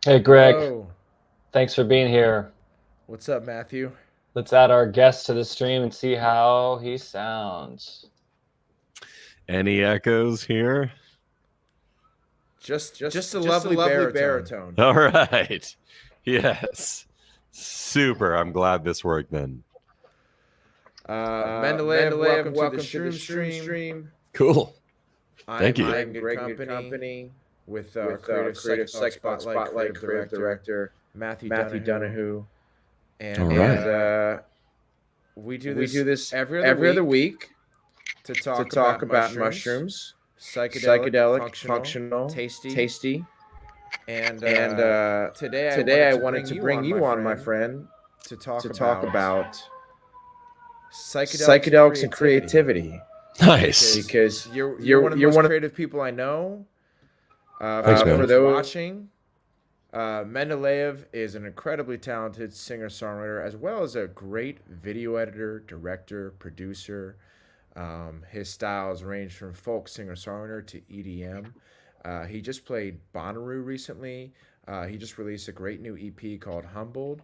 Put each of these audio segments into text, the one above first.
Hey, Greg. Hello. Thanks for being here. What's up, Matthew? Let's add our guest to the stream and see how he sounds. Any echoes here? Just a lovely baritone. All right. Yes. Super. I'm glad this worked then. Mendeleyev, welcome to the Shroomstream. Cool. Thank you. I'm good company with our creative Psychedelic Spotlight creative director Matthew Donahue. And All right. we do this every other week to talk about mushrooms, psychedelic, functional, tasty. And today I wanted to bring you on, my friend, to talk about psychedelics and creativity. Nice. Because you're one of the most creative people I know. Thanks, man. For those watching, Mendeleyev is an incredibly talented singer-songwriter, as well as a great video editor, director, producer. His styles range from folk singer-songwriter to EDM. He just played Bonnaroo recently. He just released a great new EP called Humbled.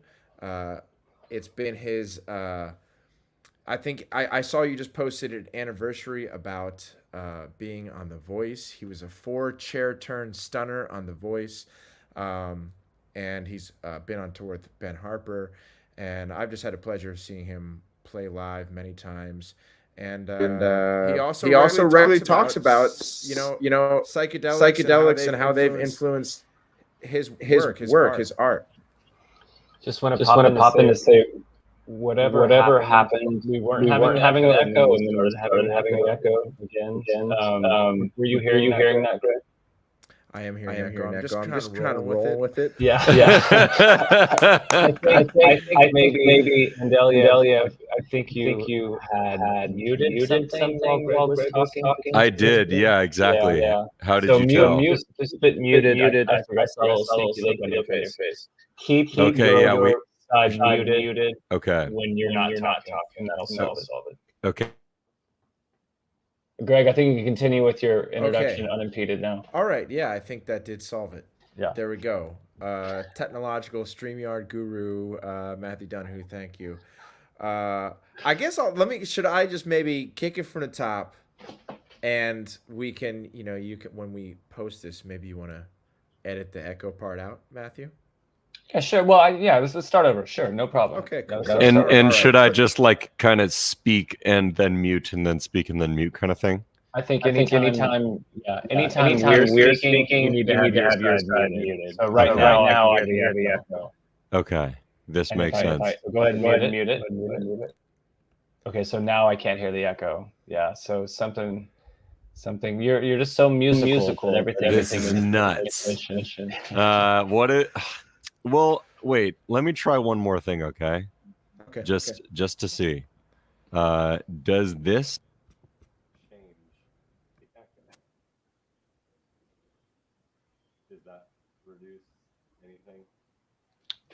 It's been his... I think I saw you just posted an anniversary about being on The Voice. He was a 4-chair turn stunner on The Voice. And he's been on tour with Ben Harper. And I've just had the pleasure of seeing him play live many times. And he also regularly talks about psychedelics and how they've influenced his work, his art. Just want to pop in to say, whatever happened, we weren't having an echo, and then we started having an echo again. Were you hearing that, Greg? I am hearing that. I'm just kind of roll with it. Yeah. I think maybe Mendeleyev. I think you had muted something while Greg was talking. I did. Yeah, exactly. Yeah. How did you tell? Just a bit muted. I saw a little sneaky look on your face. Keep your side muted. Okay. When you're not talking, that'll solve it. Okay. Greg, I think you can continue with your introduction unimpeded now. All right. Yeah, I think that did solve it. Yeah. There we go. Technological StreamYard guru, Matthew Donahue. Thank you. I guess should I just maybe kick it from the top, and we can, you can, when we post this, maybe you want to edit the echo part out, Matthew? Yeah, sure. Well, let's start over. Sure, no problem. Okay, cool. And should I just kind of speak and then mute and then speak and then mute kind of thing? I think anytime we're speaking, you need to have your side muted. So right now I can hear the echo. Okay, this makes sense. Go ahead and mute it. Okay, so now I can't hear the echo. Yeah, so something. You're just so musical. Everything is nuts. Well, wait. Let me try one more thing, okay? Okay. Just to see. Does this change the echo? Does that reduce anything?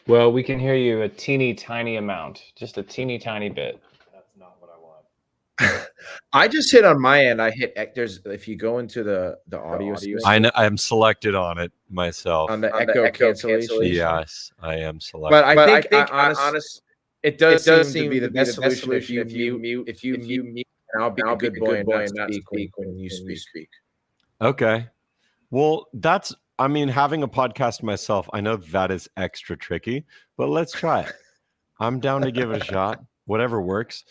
Well, we can hear you a teeny tiny amount, just a teeny tiny bit. That's not what I want. I just hit on my end. I hit if you go into the audio. I know I'm selected on it myself. On the echo cancellation. Yes, I am selected. But I think honest, it does seem to be the best solution if you mute. If you mute, and I'll be a good boy and not speak when you speak. Okay. Well, having a podcast myself, I know that is extra tricky, but let's try it. I'm down to give it a shot. Whatever works.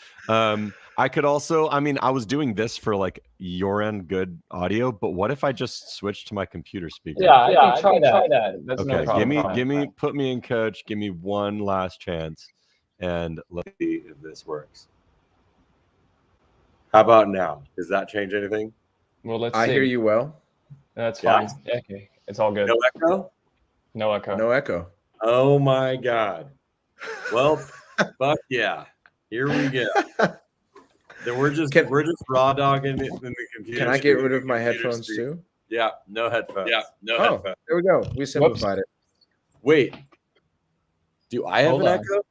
I could also, I was doing this for your end good audio, but what if I just switch to my computer speaker? Yeah, try that. That's okay, no problem. put me in coach. Give me one last chance, and let's see if this works. How about now? Does that change anything? Well, let's see. I hear you well. That's fine. Yeah. Okay, it's all good. No echo? No echo. No echo. Oh my God. Well, fuck yeah. Here we go. Then we're just raw dogging it in the computer. Can I get rid of my headphones too? Yeah, no headphones. Headphones. There we go. We simplified it. Wait. Do I have an echo?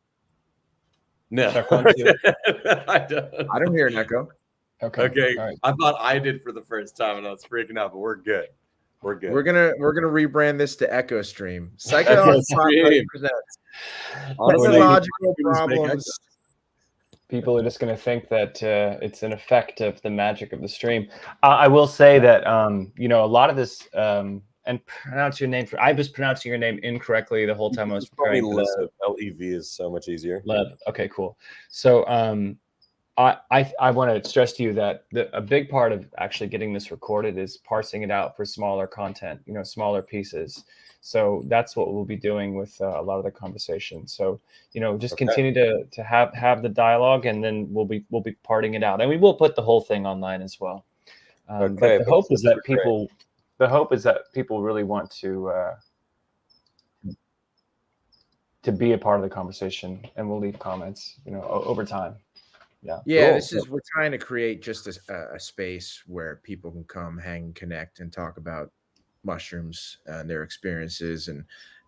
No. I don't hear an echo. Okay. Right. I thought I did for the first time and I was freaking out, but we're good. We're good. We're gonna rebrand this to Echo Stream. Psychedelic Spotlight presents technological problems. People are just going to think that it's an effect of the magic of the stream. I will say that a lot of this and pronounce your name. I was pronouncing your name incorrectly the whole time I was preparing for this. LEV is so much easier. Lev. Okay, cool. So I want to stress to you that a big part of actually getting this recorded is parsing it out for smaller content, smaller pieces. So that's what we'll be doing with a lot of the conversation. So, just continue to have the dialogue, and then we'll be parting it out, and we will put the whole thing online as well. But the hope is that people really want to be a part of the conversation, and we'll leave comments, over time. Yeah. Cool. We're trying to create just a space where people can come, hang, connect, and talk about mushrooms and their experiences,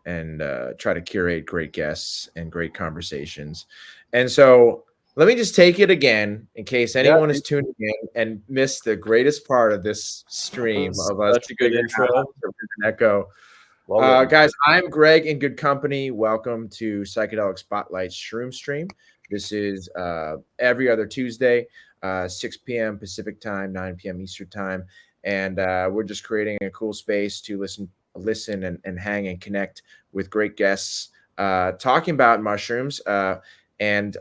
and try to curate great guests and great conversations. And so let me just take it again in case anyone is tuning in and missed the greatest part of this stream of us. Such a good intro. Echo. Guys, I'm Greg in good company. Welcome to Psychedelic Spotlight's Shroomstream. This is every other Tuesday, 6 p.m. Pacific time, 9 p.m. Eastern time. And we're just creating a cool space to listen and hang and connect with great guests talking about mushrooms and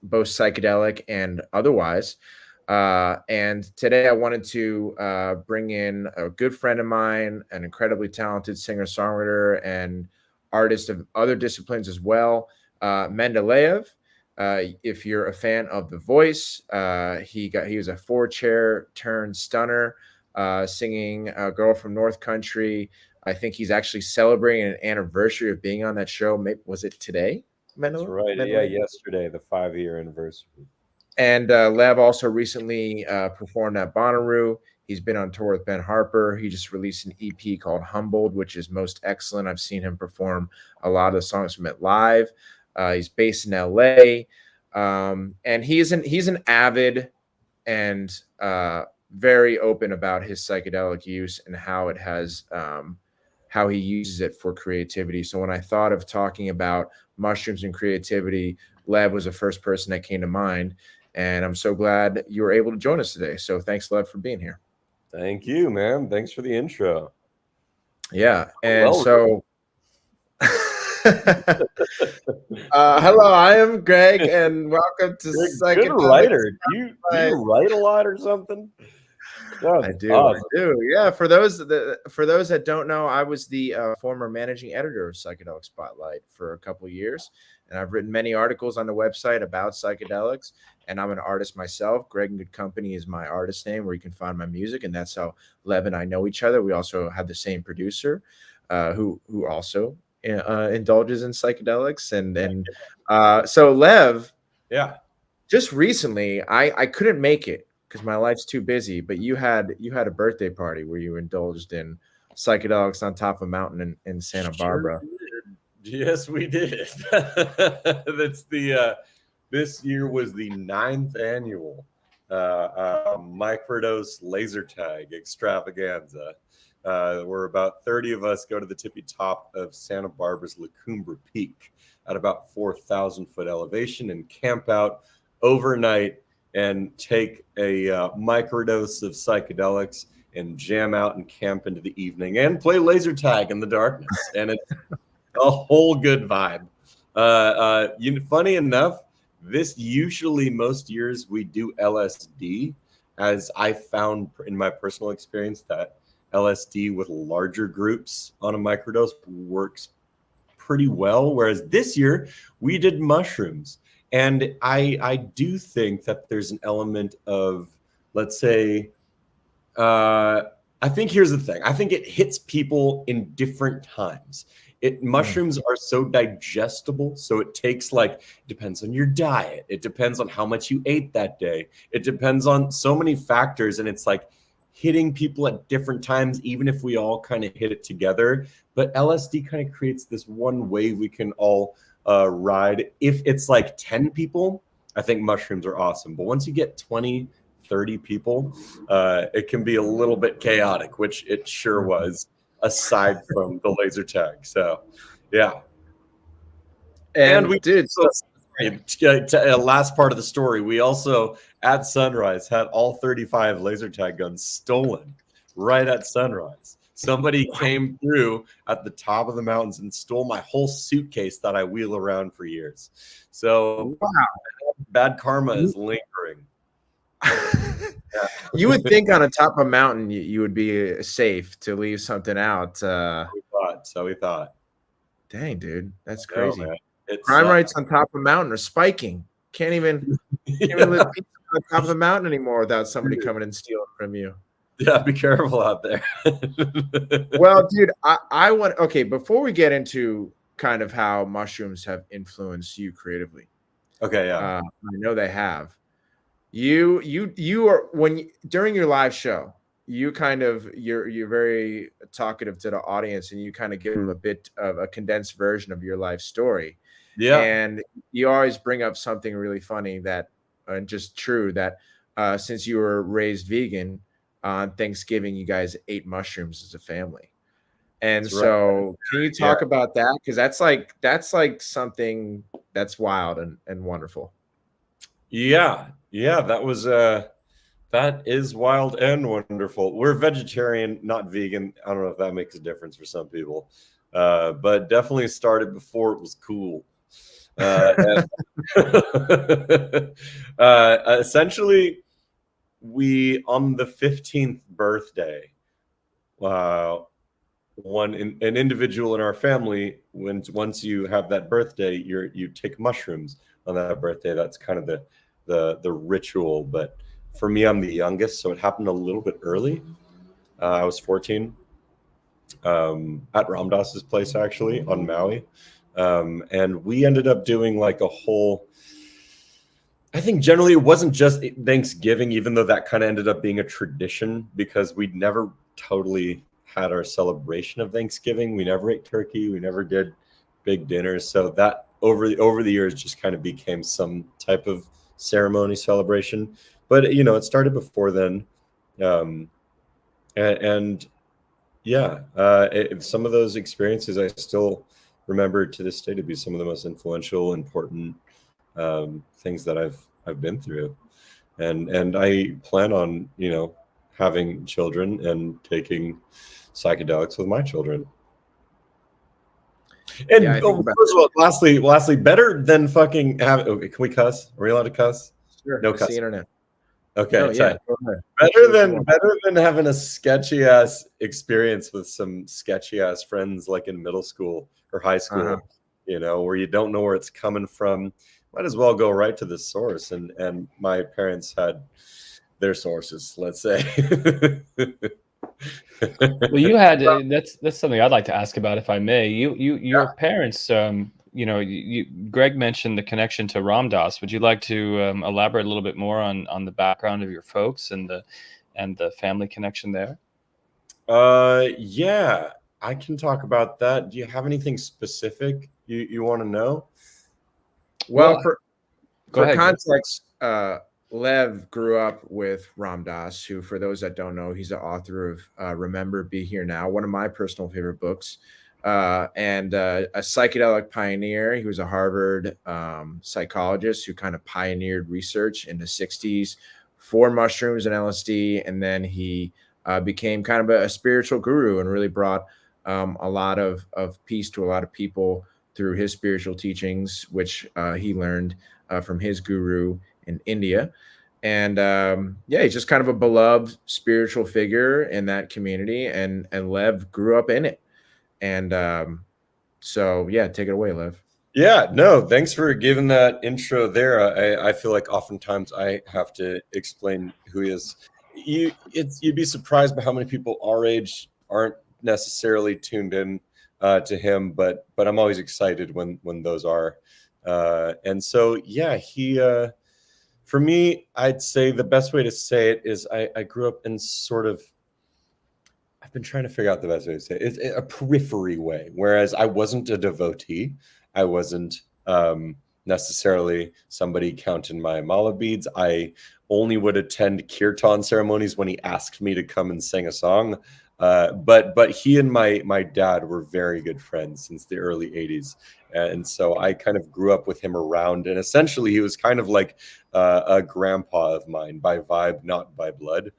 both psychedelic and otherwise. And today I wanted to bring in a good friend of mine, an incredibly talented singer-songwriter and artist of other disciplines as well, Mendeleyev. If you're a fan of The Voice, he was a 4-chair turn stunner, singing Girl from North Country. I think he's actually celebrating an anniversary of being on that show. Maybe, was it today? That's right. Yeah, yesterday, the 5-year anniversary. And Lev also recently performed at Bonnaroo. He's been on tour with Ben Harper. He just released an EP called Humbled, which is most excellent. I've seen him perform a lot of the songs from it live. He's based in LA, and he's an avid and very open about his psychedelic use and how it has how he uses it for creativity. So when I thought of talking about mushrooms and creativity, Lev was the first person that came to mind, and I'm so glad you were able to join us today. So thanks, Lev, for being here. Thank you, man. Thanks for the intro. Yeah, and so. Hello, I am Greg, and welcome to Psychedelic. Good writer. Do you write a lot or something? Oh, I do. Awesome. I do. Yeah. For those that don't know, I was the former managing editor of Psychedelic Spotlight for a couple of years, and I've written many articles on the website about psychedelics. And I'm an artist myself. Greg in Good Company is my artist name, where you can find my music, and that's how Lev and I know each other. We also have the same producer, who also indulges in psychedelics, and so Lev, just recently I couldn't make it because my life's too busy, but you had a birthday party where you indulged in psychedelics on top of a mountain in Santa Barbara. Yes, we did. That's the this year was the 9th annual microdose laser tag extravaganza. Where about 30 of us go to the tippy top of Santa Barbara's La Cumbre Peak at about 4,000 foot elevation and camp out overnight and take a microdose of psychedelics and jam out and camp into the evening and play laser tag in the darkness. And it's a whole good vibe. Funny enough, most years we do LSD, as I found in my personal experience that LSD with larger groups on a microdose works pretty well, whereas this year we did mushrooms. And I do think that there's an element of, let's say, I think here's the thing. I think it hits people in different times. Mushrooms are so digestible, so it takes depends on your diet. It depends on how much you ate that day. It depends on so many factors, and it's hitting people at different times, even if we all kind of hit it together. But LSD kind of creates this one wave we can all ride. If it's 10 people, I think mushrooms are awesome. But once you get 20, 30 people, it can be a little bit chaotic, which it sure was, aside from the laser tag. So, yeah. And we dude, so last part of the story, we also at sunrise had all 35 laser tag guns stolen right at sunrise. Somebody came through at the top of the mountains and stole my whole suitcase that I wheel around for years. So bad karma is lingering. you would think on a top of a mountain you would be safe to leave something out. We thought. Dang, dude, that's crazy. Crime rates on top of a mountain are spiking. Can't even live on top of the mountain anymore without somebody coming and stealing from you. Yeah, be careful out there. Well, dude, I want before we get into kind of how mushrooms have influenced you creatively. Okay, yeah. I know they have. You are during your live show, you kind of you're very talkative to the audience, and you kind of give them a bit of a condensed version of your life story. Yeah. And you always bring up something really funny that and just true that since you were raised vegan, on Thanksgiving you guys ate mushrooms as a family. And That's so right. can you talk about that? Because that's like something that's wild and wonderful. Yeah, that is wild and wonderful. We're vegetarian, not vegan. I don't know if that makes a difference for some people, but definitely started before it was cool. Essentially, we on the 15th birthday, an individual in our family, once you have that birthday, you take mushrooms on that birthday. That's kind of the ritual. But for me, I'm the youngest, so it happened a little bit early. I was 14 at Ram Dass's place, actually, on Maui. And we ended up doing like a whole, I think generally it wasn't just Thanksgiving, even though that kind of ended up being a tradition because we'd never totally had our celebration of Thanksgiving. We never ate turkey. We never did big dinners. So that over the years just kind of became some type of ceremony celebration. But, it started before then. Some of those experiences I still remember to this day to be some of the most influential, important things that I've been through, and I plan on having children and taking psychedelics with my children. And first of all, lastly, better than fucking have. Okay, can we cuss? Are we allowed to cuss? Sure. No cuss. cuss. The internet. Okay. No, yeah. Better than having a sketchy ass experience with some sketchy ass friends like in middle school or high school, where you don't know where it's coming from. Might as well go right to the source. And my parents had their sources, let's say. Well, you had that's something I'd like to ask about, if I may. Your parents, Greg mentioned the connection to Ram Dass. Would you like to elaborate a little bit more on the background of your folks and the family connection there? Yeah, I can talk about that. Do you have anything specific you want to know? Well, for ahead, context, Lev grew up with Ram Dass, who, for those that don't know, he's the author of Remember, Be Here Now, one of my personal favorite books, and a psychedelic pioneer. He was a Harvard psychologist who kind of pioneered research in the 60s for mushrooms and LSD, and then he became kind of a spiritual guru and really brought a lot of peace to a lot of people through his spiritual teachings, which he learned from his guru in India. And he's just kind of a beloved spiritual figure in that community, and Lev grew up in it. And take it away, Lev. Yeah, no, thanks for giving that intro there. I feel like oftentimes I have to explain who he is. You'd be surprised by how many people our age aren't necessarily tuned in to him, but I'm always excited when those are. And so, he, for me, I'd say the best way to say it is I grew up in sort of, I've been trying to figure out the best way to say it. It's a periphery way, whereas I wasn't a devotee. I wasn't necessarily somebody counting my mala beads. I only would attend kirtan ceremonies when he asked me to come and sing a song. But he and my dad were very good friends since the early 80s. And so I kind of grew up with him around, and essentially he was kind of like a grandpa of mine by vibe, not by blood.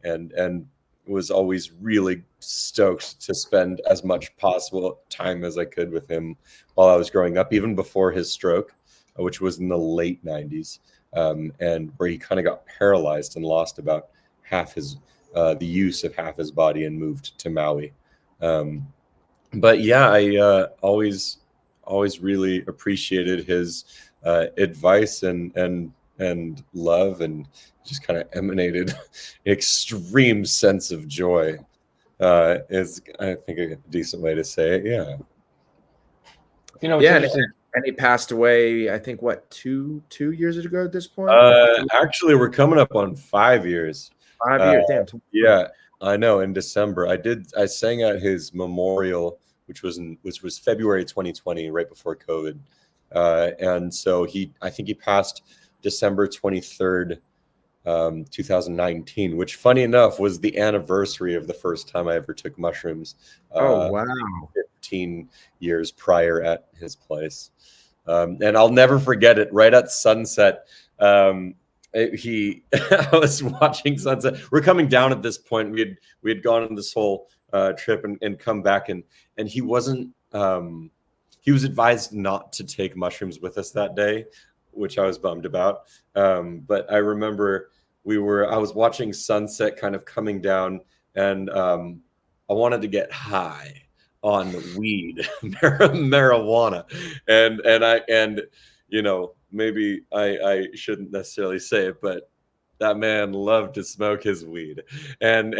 And was always really stoked to spend as much possible time as I could with him while I was growing up, even before his stroke, which was in the late 90s, and where he kind of got paralyzed and lost about half his the use of half his body and moved to Maui. But yeah, I always really appreciated his advice and love, and just kind of emanated an extreme sense of joy. Is, I think, a decent way to say it. Yeah. You know, Yeah, and he passed away, I think, what, two years ago at this point? Actually, we're coming up on 5 years. 5 years, damn. Yeah, I know. In December, I sang at his memorial, which was February 2020, right before COVID. And so I think he passed December 23rd, 2019, which, funny enough, was the anniversary of the first time I ever took mushrooms. Oh, wow. 15 years prior at his place. And I'll never forget it. Right at sunset, I was watching sunset. We're coming down at this point. We had gone on this whole trip and come back, and he wasn't. He was advised not to take mushrooms with us that day, which I was bummed about. But I remember I was watching sunset kind of coming down, and I wanted to get high on weed, marijuana, and you know, maybe I shouldn't necessarily say it, but that man loved to smoke his weed, and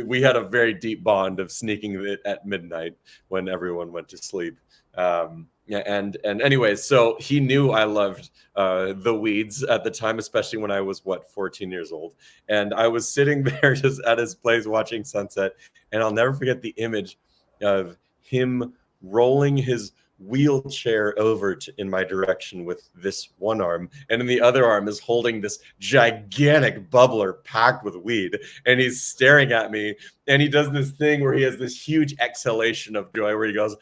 we had a very deep bond of sneaking it at midnight when everyone went to sleep. And anyways, so he knew I loved the weeds at the time, especially when I was 14 years old, and I was sitting there just at his place watching sunset, and I'll never forget the image of him rolling his wheelchair over in my direction with this one arm, and in the other arm is holding this gigantic bubbler packed with weed, and he's staring at me, and he does this thing where he has this huge exhalation of joy where he goes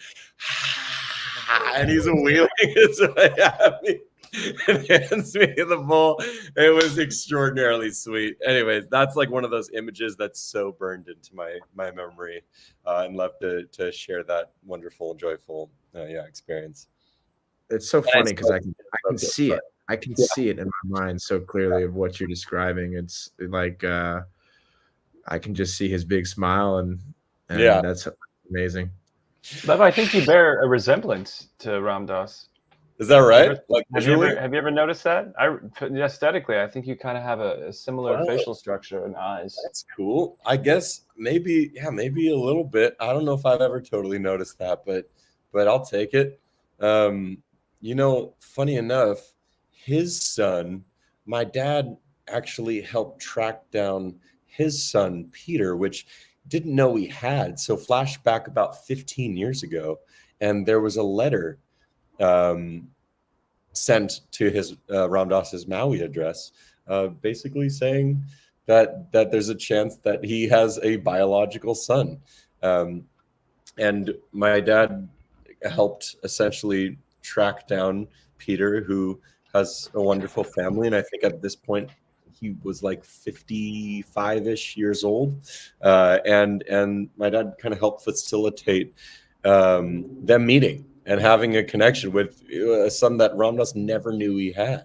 and he's wheeling his way at me and hands me the bowl. It was extraordinarily sweet. Anyways, that's like one of those images that's so burned into my memory, and love to share that wonderful, joyful experience. It's so funny because I can see it. I can see it in my mind so clearly of what you're describing. It's like I can just see his big smile, and that's amazing. But I think you bear a resemblance to Ram Dass. Is that right? Have you ever noticed that? Aesthetically, I think you kind of have a similar facial structure and eyes. That's cool. I guess maybe a little bit. I don't know if I've ever totally noticed that, but I'll take it. You know, funny enough, his son, my dad actually helped track down his son, Peter, which didn't know he had. So flashback about 15 years ago, and there was a letter sent to his Ram Dass's Maui address, basically saying that there's a chance that he has a biological son. And my dad helped essentially track down Peter, who has a wonderful family, and I think at this point he was like 55-ish years old, and my dad kind of helped facilitate them meeting and having a connection with a son that Ram Dass never knew he had.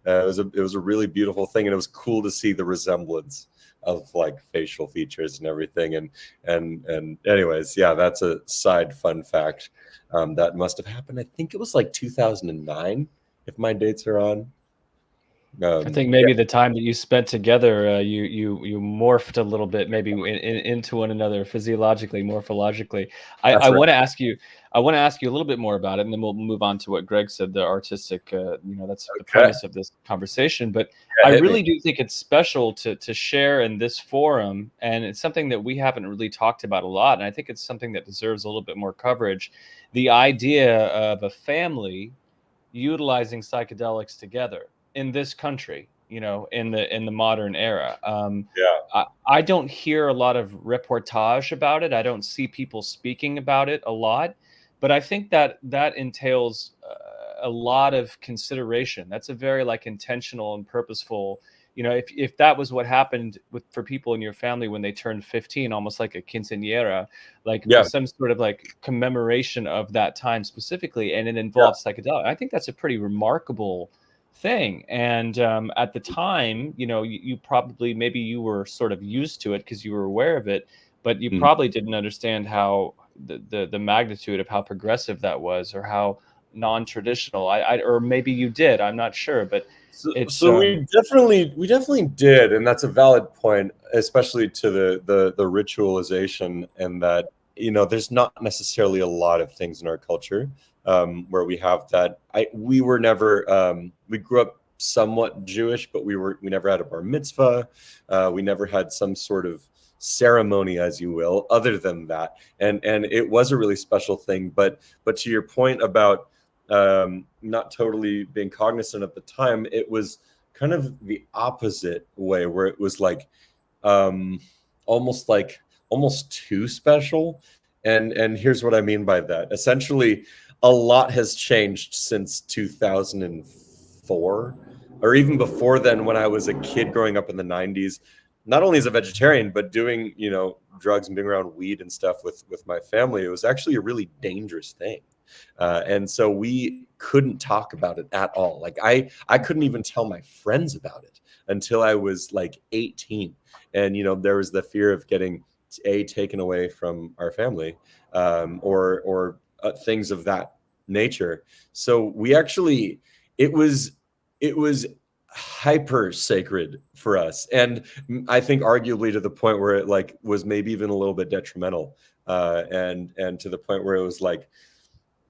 It was a really beautiful thing, and it was cool to see the resemblance of like facial features and everything. And anyways, yeah, that's a side fun fact that must have happened. I think it was like 2009, if my dates are on. I think maybe the time that you spent together, you morphed a little bit, maybe into one another physiologically, morphologically. I want to ask you a little bit more about it, and then we'll move on to what Greg said, the artistic. That's the premise of this conversation. But I really do think it's special to share in this forum, and it's something that we haven't really talked about a lot, and I think it's something that deserves a little bit more coverage. The idea of a family, utilizing psychedelics together in this country, you know, in the modern era. I don't hear a lot of reportage about it. I don't see people speaking about it a lot, but I think that that entails a lot of consideration. That's a very like intentional and purposeful, you know, if that was what happened for people in your family when they turned 15, almost like a quinceañera, like some sort of like commemoration of that time specifically, and it involves psychedelic. I think that's a pretty remarkable thing. And at the time, you know, you probably, maybe you were sort of used to it because you were aware of it, but you probably didn't understand how the magnitude of how progressive that was, or how non-traditional. Or maybe you did, I'm not sure, but so we definitely did, and that's a valid point, especially to the ritualization, and that, you know, there's not necessarily a lot of things in our culture where we have that. We were never we grew up somewhat Jewish, but we never had a bar mitzvah. We never had some sort of ceremony, as you will, other than that, and it was a really special thing. But to your point about not totally being cognizant at the time, it was kind of the opposite way, where it was like almost too special. And here's what I mean by that. Essentially, a lot has changed since 2004, or even before then, when I was a kid growing up in the 90s, not only as a vegetarian, but doing, you know, drugs and being around weed and stuff with my family. It was actually a really dangerous thing. And so we couldn't talk about it at all. Like I couldn't even tell my friends about it until I was like 18. And, you know, there was the fear of getting taken away from our family, or things of that nature. So we actually, it was hyper sacred for us. And I think arguably to the point where it like was maybe even a little bit detrimental. And to the point where it was like,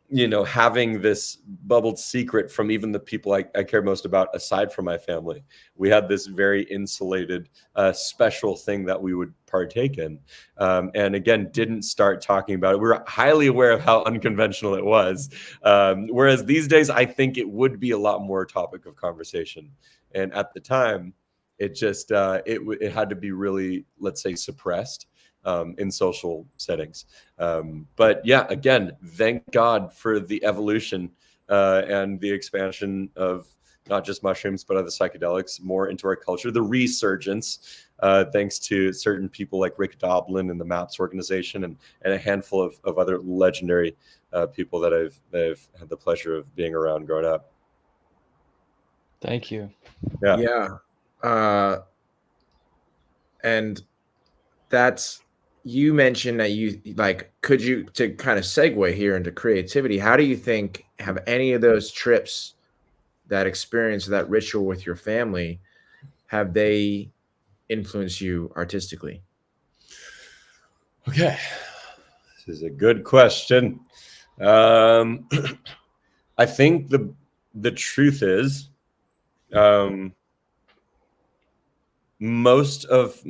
you know, having this bubbled secret from even the people I care most about, aside from my family. We had this very insulated, special thing that we would partake in. And again, didn't start talking about it. We were highly aware of how unconventional it was. Whereas these days, I think it would be a lot more topic of conversation. And at the time, it just, it had to be really, let's say, suppressed. In social settings. But yeah, again, thank God for the evolution and the expansion of not just mushrooms, but other psychedelics more into our culture. The resurgence, thanks to certain people like Rick Doblin and the MAPS organization, and a handful of other legendary people that I've had the pleasure of being around growing up. Thank you. Yeah. And that's, you mentioned that you like, could you, to kind of segue here into creativity, how do you think, have any of those trips, that experience, that ritual with your family, have they influenced you artistically? Okay, this is a good question. I think the truth is, most of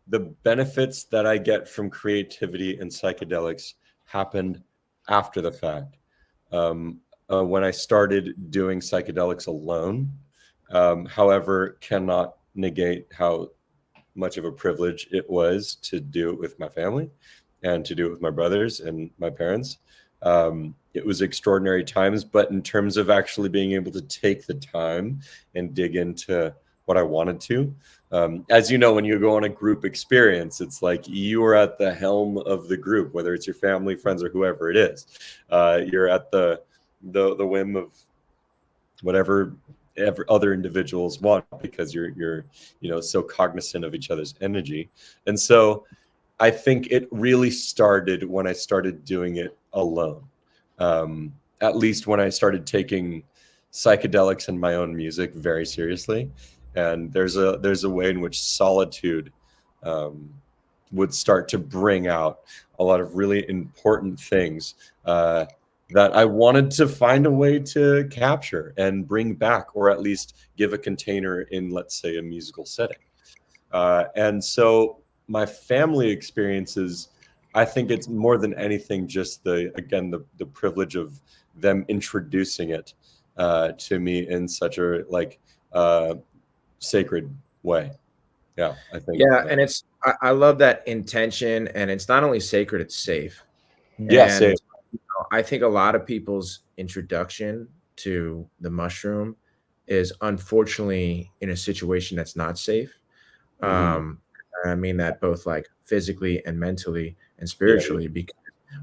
the benefits that I get from creativity and psychedelics happened after the fact. When I started doing psychedelics alone, however, cannot negate how much of a privilege it was to do it with my family and to do it with my brothers and my parents. It was extraordinary times, but in terms of actually being able to take the time and dig into what I wanted to, as you know, when you go on a group experience, it's like you are at the helm of the group, whether it's your family, friends, or whoever it is. You're at the whim of whatever other individuals want, because you're so cognizant of each other's energy. And so I think it really started when I started doing it alone. At least when I started taking psychedelics and my own music very seriously. And there's a way in which solitude would start to bring out a lot of really important things that I wanted to find a way to capture and bring back, or at least give a container in, let's say, a musical setting. And so my family experiences, I think it's more than anything just the privilege of them introducing it to me in such a sacred way. Yeah, I think. Yeah, and I love that intention, and it's not only sacred, it's safe. Yeah, And I think a lot of people's introduction to the mushroom is unfortunately in a situation that's not safe. Mhm. I mean that both like physically and mentally and Yeah, spiritually, because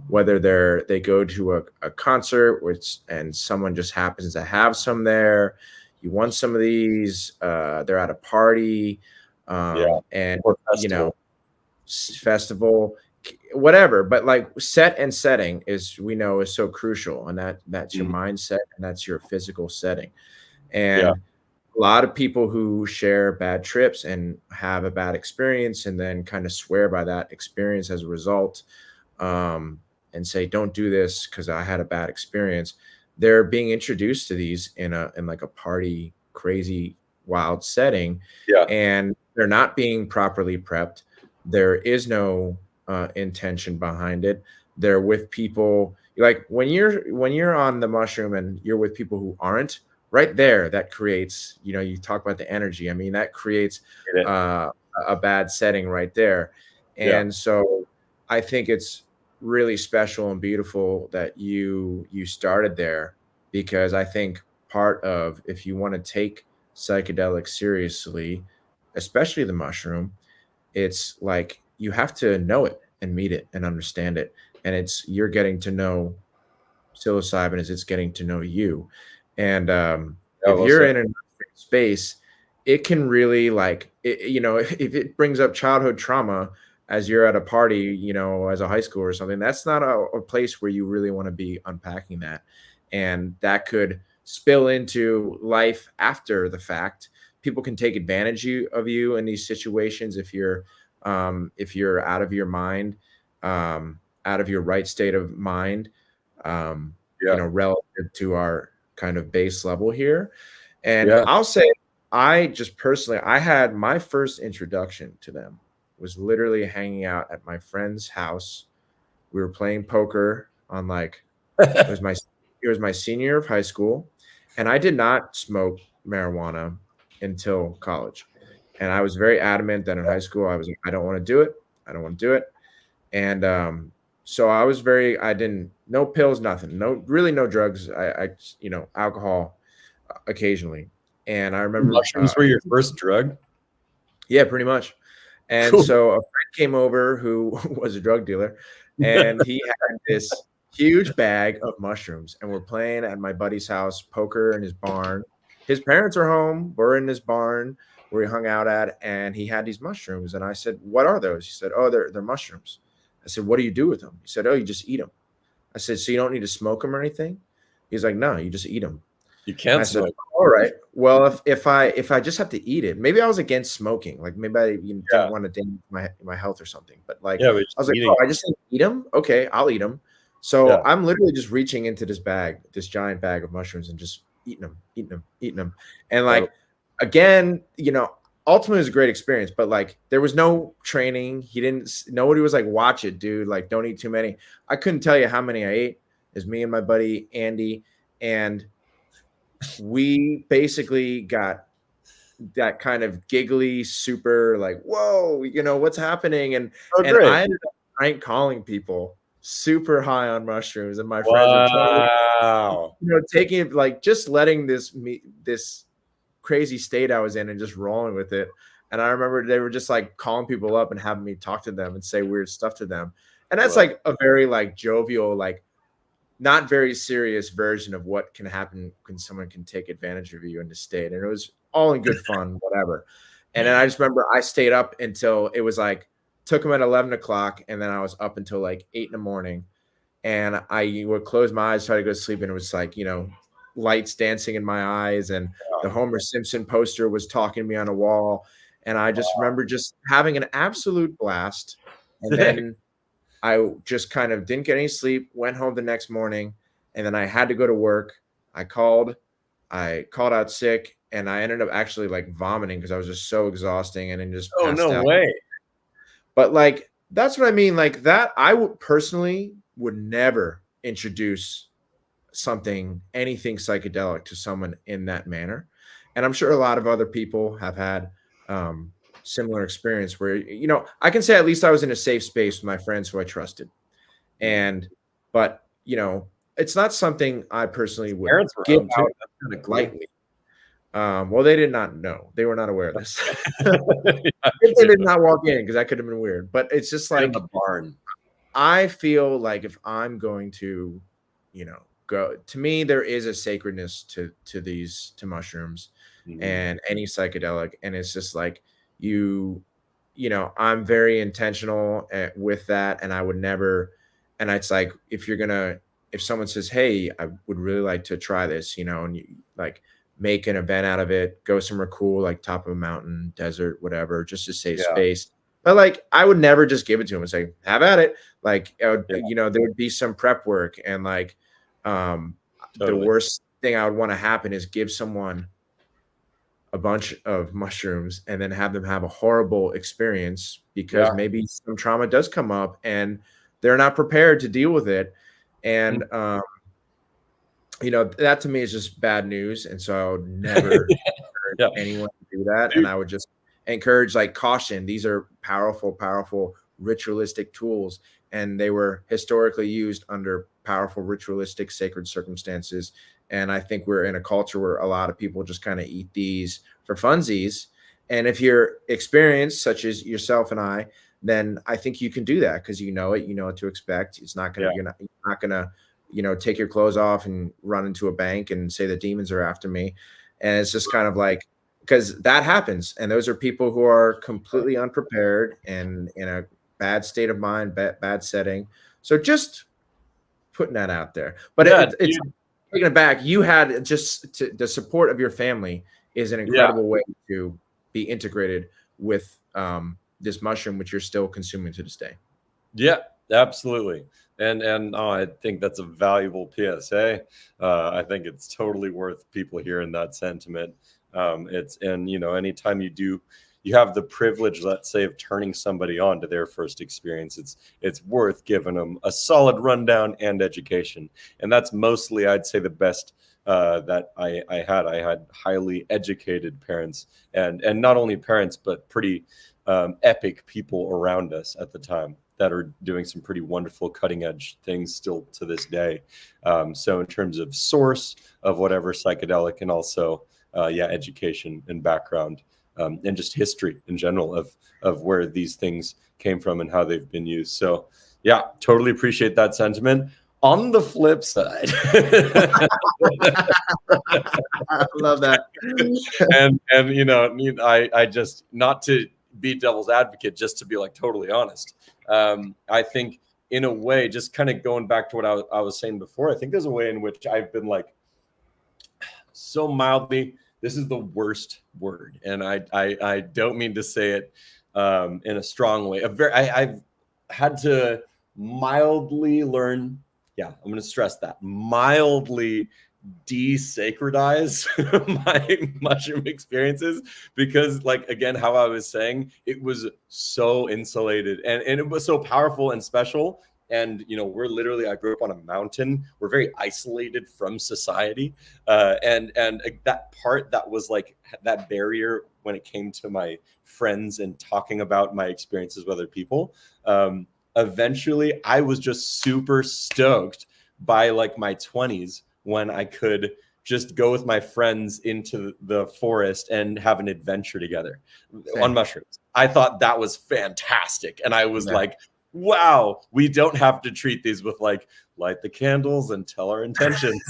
whether they go to a concert and someone just happens to have some there, you want some of these, they're at a party, yeah. and Or you know, festival. festival, whatever. But like set and setting is, we know, is so crucial, and that's your Mhm. mindset and that's your physical setting. Yeah, And a lot of people who share bad trips and have a bad experience and then kind of swear by that experience as a result, um, and say, don't do this because I had a bad experience. They're being introduced to these in like a party, crazy, wild setting, yeah, and they're not being properly prepped. There is no intention behind it. They're with people like when you're on the mushroom and you're with people who aren't right there. That creates, you talk about the energy. I mean, that creates get it. uh, a bad setting right there. Yeah, And so I think it's really special and beautiful that you started there, because I think part of, if you want to take psychedelics seriously, especially the mushroom, it's like you have to know it and meet it and understand it. And you're getting to know psilocybin as it's getting to know you. And yeah, if well you're said. in a space, it can really like, if it brings up childhood trauma as you're at a party, as a high school or something, that's not a place where you really want to be unpacking that. And that could spill into life after the fact. People can take advantage of you in these situations if you're out of your mind, out of your right state of mind, Yeah, relative to our kind of base level here. And yeah. I'll say, I just personally, I had my first introduction to them was literally hanging out at my friend's house. We were playing poker on like, it was my it was my senior year of high school, and I did not smoke marijuana until college. And I was very adamant that in high school I was like, I don't want to do it. I don't want to do it. And so I didn't, no pills, nothing, really no drugs. Alcohol occasionally. And I remember, Mushrooms were your first drug? yeah, pretty much. And Cool. so a friend came over who was a drug dealer, and he had this huge bag of mushrooms, and we're playing at my buddy's house, poker in his barn. His parents are home. We're in this barn where he hung out at, and he had these mushrooms. And I said, "What are those?" He said, "Oh, they're mushrooms." I said, "What do you do with them?" He said, "Oh, you just eat them." I said, "So you don't need to smoke them or anything?" He's like, "No, you just eat them." You I can't said, smoke. "All right. Well, if I just have to eat it, maybe I was against smoking. Like maybe I Yeah, didn't want to damage my health or something. But like yeah, but I just was like, eating. oh, I just need to eat them. Okay, I'll eat them." So Yeah, I'm literally just reaching into this giant bag of mushrooms and just eating them, eating them, eating them. And totally. like again, ultimately it was a great experience. But like there was no training. Nobody was like, "Watch it, dude. Like don't eat too many." I couldn't tell you how many I ate. It was me and my buddy Andy, and we basically got that kind of giggly, super like, whoa, what's happening? And Oh, and great. I ended up prank calling people super high on mushrooms, and my friends were totally, Wow. taking it, like just letting this crazy state I was in and just rolling with it. And I remember they were just like calling people up and having me talk to them and say weird stuff to them. And that's Wow. like a very like jovial, like not very serious version of what can happen when someone can take advantage of you in the state. And it was all in good fun, whatever. And then I just remember I stayed up until it was like, took them at 11 o'clock. And then I was up until like 8 in the morning. And I would close my eyes, try to go to sleep. And it was like, lights dancing in my eyes. And the Homer Simpson poster was talking to me on a wall. And I just remember just having an absolute blast. And Sick. then I just kind of didn't get any sleep, went home the next morning, and then I had to go to work. I called out sick, and I ended up actually like vomiting because I was just so exhausting and then just Oh, passed no out. way. But like that's what I mean. Like that, I would personally would never introduce anything psychedelic to someone in that manner. And I'm sure a lot of other people have had similar experience where, I can say at least I was in a safe space with my friends who I trusted. But it's not something I personally would Parents were give home too. out That's kind of cool. lightly. Well, they did not know. They were not aware of this. Yeah, They did not walk in because that could have been weird. But it's just in like, the barn. I feel like if I'm going to, go, to me, there is a sacredness to mushrooms and any psychedelic. And it's just like I'm very intentional with that. And I would never, and it's like, if someone says, hey, I would really like to try this, and you like make an event out of it, go somewhere cool, like top of a mountain, desert, whatever, just to save space. But like, I would never just give it to him and say, have at it. Like, there would be some prep work. And like, the worst thing I would want to happen is give someone a bunch of mushrooms and then have them have a horrible experience because maybe some trauma does come up and they're not prepared to deal with it. And, that to me is just bad news. And so I would never encourage anyone to do that. And I would just encourage like caution. These are powerful, powerful ritualistic tools. And they were historically used under powerful ritualistic sacred circumstances. And I think we're in a culture where a lot of people just kind of eat these for funsies. And if you're experienced, such as yourself and I, then I think you can do that because you know what to expect. It's not gonna, you're not gonna, take your clothes off and run into a bank and say the demons are after me. And it's just kind of like, because that happens. And those are people who are completely unprepared and in a bad state of mind, bad setting. So just putting that out there. But it's taking it back. You had the support of your family is an incredible way to be integrated with this mushroom, which you're still consuming to this day. Yeah, absolutely. And I think that's a valuable PSA. I think it's totally worth people hearing that sentiment. Anytime you have the privilege, let's say, of turning somebody on to their first experience, it's worth giving them a solid rundown and education. And that's mostly, I'd say, the best that I had. I had highly educated parents and not only parents, but pretty epic people around us at the time that are doing some pretty wonderful cutting edge things still to this day. So in terms of source of whatever psychedelic and also education and background and just history in general of where these things came from and how they've been used. So yeah, totally appreciate that sentiment. On the flip side, I love that. I just, not to be devil's advocate, just to be like totally honest. I think in a way, just kind of going back to what I was saying before, I think there's a way in which I've been like so mildly, this is the worst word. And I don't mean to say it in a strong way. I've had to mildly learn. Yeah, I'm going to stress that. Mildly desacredize my mushroom experiences because, like, again, how I was saying, it was so insulated and it was so powerful and special. And, we're literally, I grew up on a mountain. We're very isolated from society. And that part that was like that barrier when it came to my friends and talking about my experiences with other people. Eventually, I was just super stoked by like my 20s when I could just go with my friends into the forest and have an adventure together on mushrooms. I thought that was fantastic. And I was like, wow, we don't have to treat these with like light the candles and tell our intentions,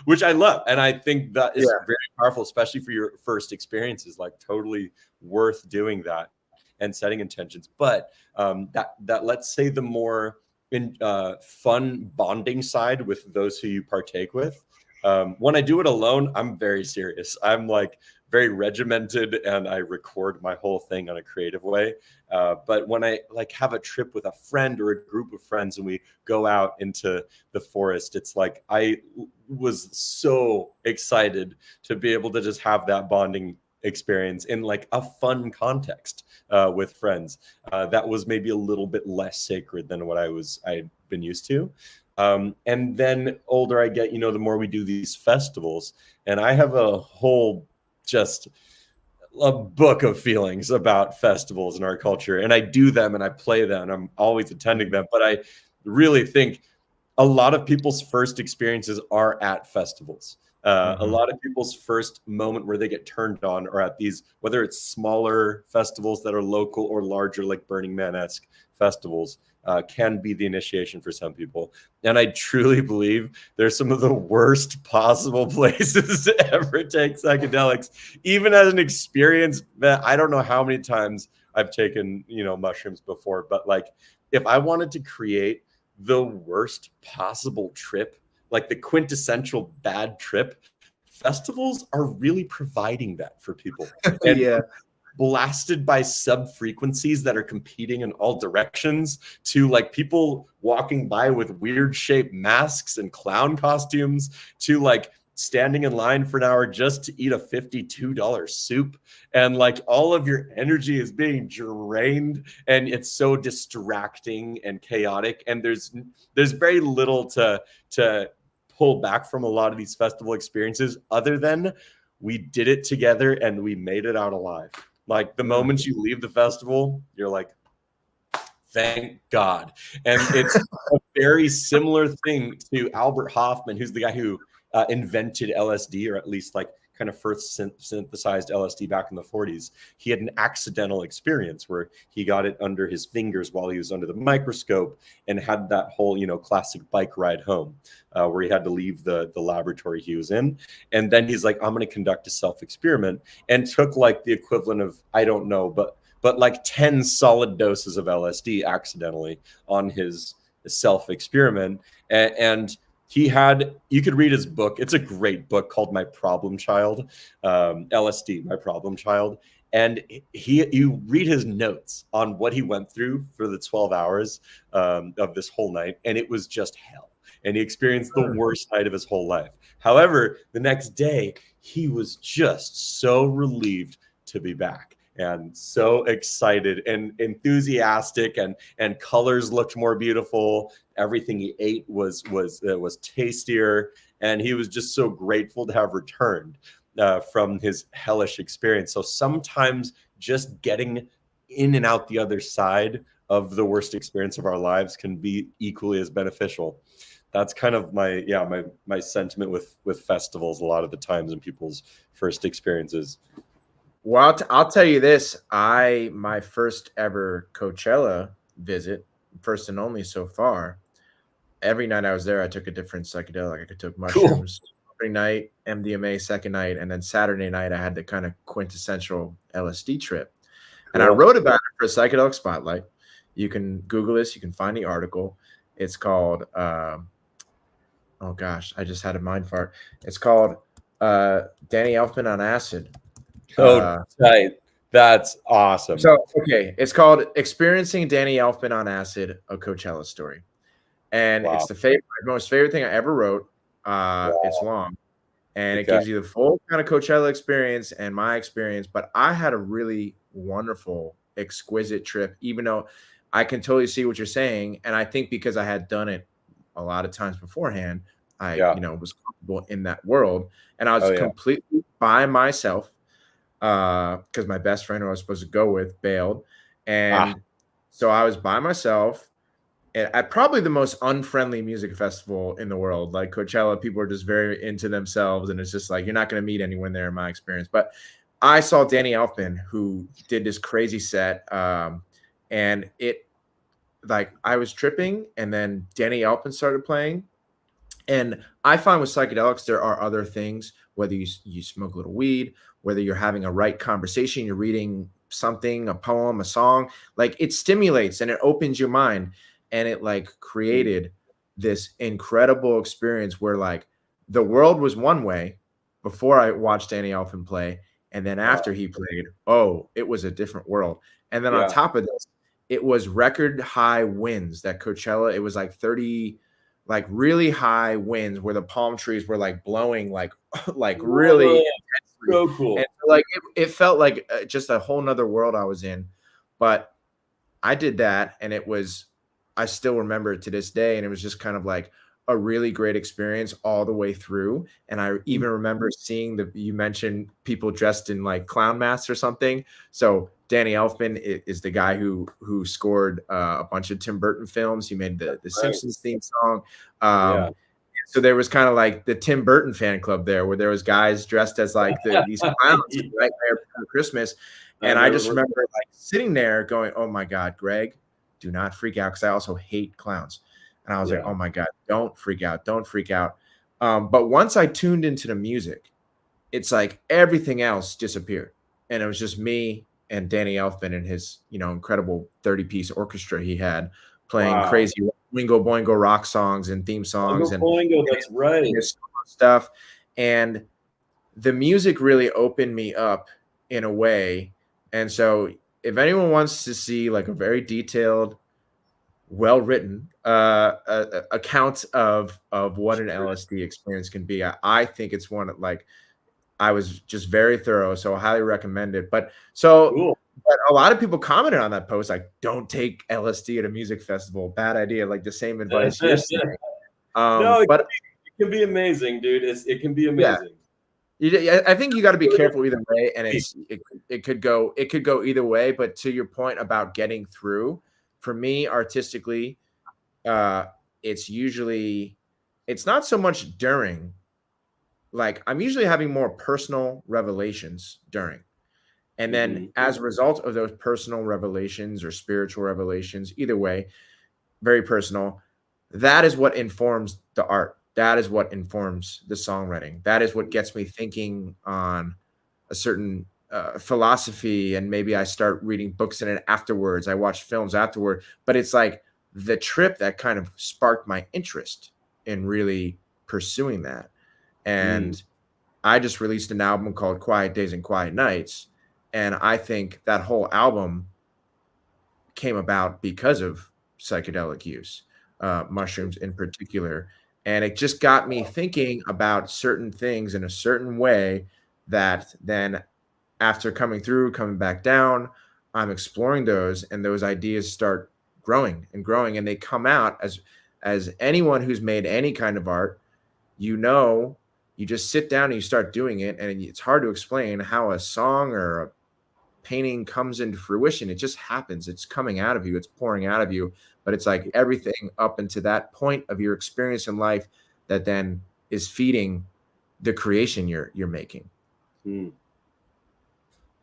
which I love. And I think that is very powerful, especially for your first experiences, like totally worth doing that and setting intentions. But that let's say the more fun bonding side with those who you partake with. When I do it alone, I'm very serious. I'm like very regimented and I record my whole thing on a creative way. But when I like have a trip with a friend or a group of friends and we go out into the forest, it's like I was so excited to be able to just have that bonding experience in like a fun context with friends that was maybe a little bit less sacred than what I'd been used to. And then older I get, the more we do these festivals, and I have a whole just a book of feelings about festivals in our culture, and I do them and I play them and I'm always attending them. But I really think a lot of people's first experiences are at festivals. A lot of people's first moment where they get turned on are at these, whether it's smaller festivals that are local or larger, like Burning Man-esque festivals, can be the initiation for some people. And I truly believe they're some of the worst possible places to ever take psychedelics. Even as an experience, that I don't know how many times I've taken, mushrooms before, but like if I wanted to create the worst possible trip, like the quintessential bad trip, festivals are really providing that for people. And Yeah. blasted by sub frequencies that are competing in all directions, to like people walking by with weird shaped masks and clown costumes, to like standing in line for an hour just to eat a $52 soup, and like all of your energy is being drained, and it's so distracting and chaotic, and there's very little to pull back from a lot of these festival experiences other than we did it together and we made it out alive. Like the moment you leave the festival, you're like, thank God. And it's a very similar thing to Albert Hoffman, who's the guy who invented LSD, or at least like kind of first synthesized LSD back in the 40s. He had an accidental experience where he got it under his fingers while he was under the microscope, and had that whole, classic bike ride home where he had to leave the laboratory he was in. And then he's like, I'm going to conduct a self-experiment, and took like the equivalent of, I don't know, but like 10 solid doses of LSD accidentally on his self-experiment. And you could read his book. It's a great book called My Problem Child, LSD, My Problem Child. And you read his notes on what he went through for the 12 hours of this whole night, and it was just hell. And he experienced the worst night of his whole life. However, the next day, he was just so relieved to be back, and so excited and enthusiastic, and colors looked more beautiful. Everything he ate was tastier, and he was just so grateful to have returned from his hellish experience. So sometimes just getting in and out the other side of the worst experience of our lives can be equally as beneficial. That's kind of my sentiment with festivals a lot of the times in people's first experiences. Well, I'll tell you this. My first ever Coachella visit, first and only so far, every night I was there, I took a different psychedelic. I took mushrooms opening night, MDMA second night, and then Saturday night I had the kind of quintessential LSD trip. And I wrote about it for Psychedelic Spotlight. You can Google this. You can find the article. It's called, oh gosh, I just had a mind fart. It's called Danny Elfman on Acid. Tight. That's awesome. So, okay, it's called Experiencing Danny Elfman on Acid, a Coachella Story. And it's the most favorite thing I ever wrote. It's long, and it gives you the full kind of Coachella experience and my experience. But I had a really wonderful, exquisite trip, even though I can totally see what you're saying. And I think because I had done it a lot of times beforehand, I was comfortable in that world, and I was completely by myself. Because my best friend who I was supposed to go with bailed. And so I was by myself at probably the most unfriendly music festival in the world. Like Coachella, people are just very into themselves, and it's just like, you're not going to meet anyone there in my experience. But I saw Danny Elfman, who did this crazy set. And it, like, I was tripping, and then Danny Elfman started playing. And I find with psychedelics, there are other things, whether you smoke a little weed, whether you're having a right conversation, you're reading something, a poem, a song, like it stimulates and it opens your mind. And it like created this incredible experience where like the world was one way before I watched Danny Elfman play. And then after he played, it was a different world. And then on top of this, it was record high winds that Coachella, it was like 30, like really high winds where the palm trees were like blowing like really so cool. And like it felt like just a whole nother world I was in. But I did that, and it was I still remember it to this day. And it was just kind of like a really great experience all the way through. And I even remember seeing you mentioned people dressed in like clown masks or something. So Danny Elfman is the guy who scored a bunch of Tim Burton films. He made the Simpsons theme song. So there was kind of like the Tim Burton fan club there, where there was guys dressed as like these clowns right there for Christmas. And I just remember like sitting there going, "Oh my God, Greg, do not freak out," because I also hate clowns. And I was like, "Oh my God, don't freak out, don't freak out." But once I tuned into the music, it's like everything else disappeared, and it was just me and Danny Elfman and his, incredible 30-piece orchestra he had playing crazy Wingo Boingo rock songs and theme songs Boingo, that's right. Stuff. And the music really opened me up in a way. And so if anyone wants to see like a very detailed, well-written account of what an LSD experience can be, I think it's one that, like, I was just very thorough, so I highly recommend it. But a lot of people commented on that post, like, "Don't take LSD at a music festival. Bad idea." Like the same advice you're saying. No, it can be amazing, dude. It can be amazing. I think you got to be careful either way, and it could go either way. But to your point about getting through, for me artistically, it's not so much during. Like, I'm usually having more personal revelations during. And then as a result of those personal revelations or spiritual revelations, either way, very personal, that is what informs the art. That is what informs the songwriting. That is what gets me thinking on a certain philosophy. And maybe I start reading books in it afterwards. I watch films afterward. But it's like the trip that kind of sparked my interest in really pursuing that. And I just released an album called Quiet Days and Quiet Nights. And I think that whole album came about because of psychedelic use, mushrooms in particular. And it just got me thinking about certain things in a certain way that then after coming back down, I'm exploring those, and those ideas start growing and growing. And they come out as anyone who's made any kind of art, you just sit down and you start doing it, and it's hard to explain how a song or a painting comes into fruition. It just happens. It's coming out of you. It's pouring out of you. But it's like everything up until that point of your experience in life that then is feeding the creation you're making.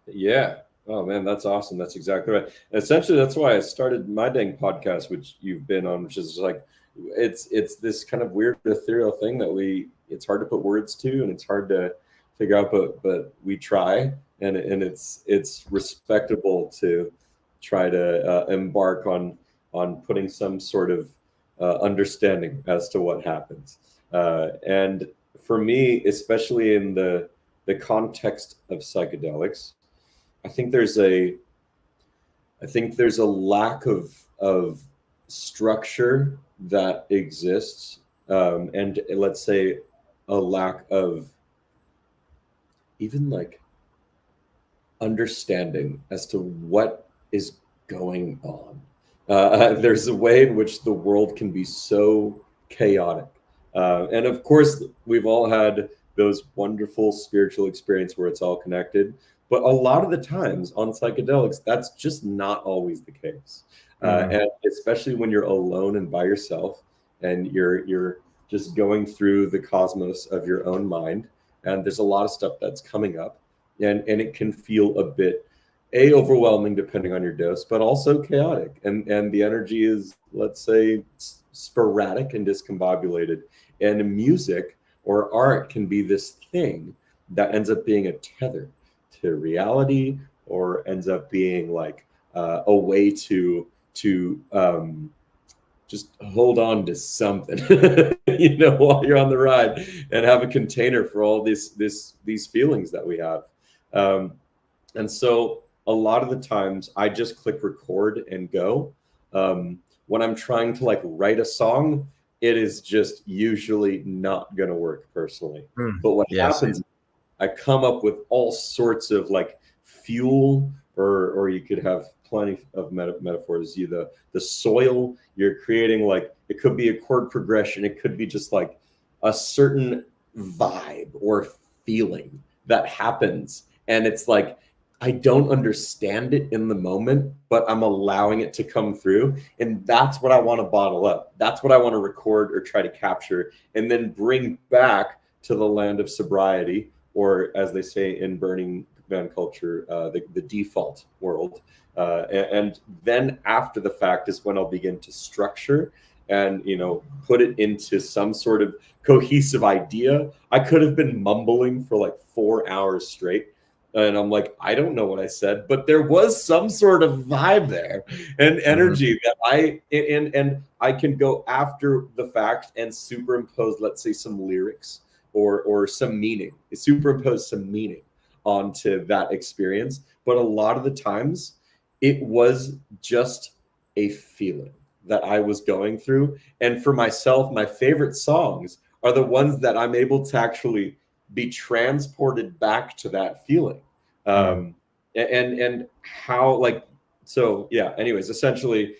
Yeah. Oh man, that's awesome. That's exactly right. Essentially, that's why I started my dang podcast, which you've been on, which is like, it's this kind of weird ethereal thing that it's hard to put words to, and it's hard to figure out, but we try, and it's respectable to try to embark on putting some sort of understanding as to what happens. And for me, especially in the context of psychedelics, I think there's a lack of structure that exists, and let's say a lack of even like understanding as to what is going on. There's a way in which the world can be so chaotic, and of course we've all had those wonderful spiritual experiences where it's all connected. But a lot of the times on psychedelics, that's just not always the case. And especially when you're alone and by yourself, and you're just going through the cosmos of your own mind, and there's a lot of stuff that's coming up, and it can feel a bit overwhelming depending on your dose, but also chaotic, and the energy is, let's say, sporadic and discombobulated. And music or art can be this thing that ends up being a tether to reality, or ends up being like a way to just hold on to something, while you're on the ride, and have a container for all these feelings that we have. And so a lot of the times I just click record and go. When I'm trying to like write a song, it is just usually not going to work personally. But what happens, I come up with all sorts of like fuel, or you could have plenty of metaphors. The soil you're creating, like it could be a chord progression, it could be just like a certain vibe or feeling that happens, and it's like I don't understand it in the moment, but I'm allowing it to come through, and that's what I want to bottle up. That's what I want to record or try to capture, and then bring back to the land of sobriety, or as they say in Burning Man culture, the default world. And then after the fact is when I'll begin to structure and, you know, put it into some sort of cohesive idea. I could have been mumbling for like 4 hours straight, and I'm like, I don't know what I said, but there was some sort of vibe there and energy that and I can go after the fact and superimpose, let's say, some lyrics or some meaning, superimpose some meaning onto that experience. But a lot of the times it was just a feeling that I was going through. And for myself, my favorite songs are the ones that I'm able to actually be transported back to that feeling. And how, like, so yeah, anyways, essentially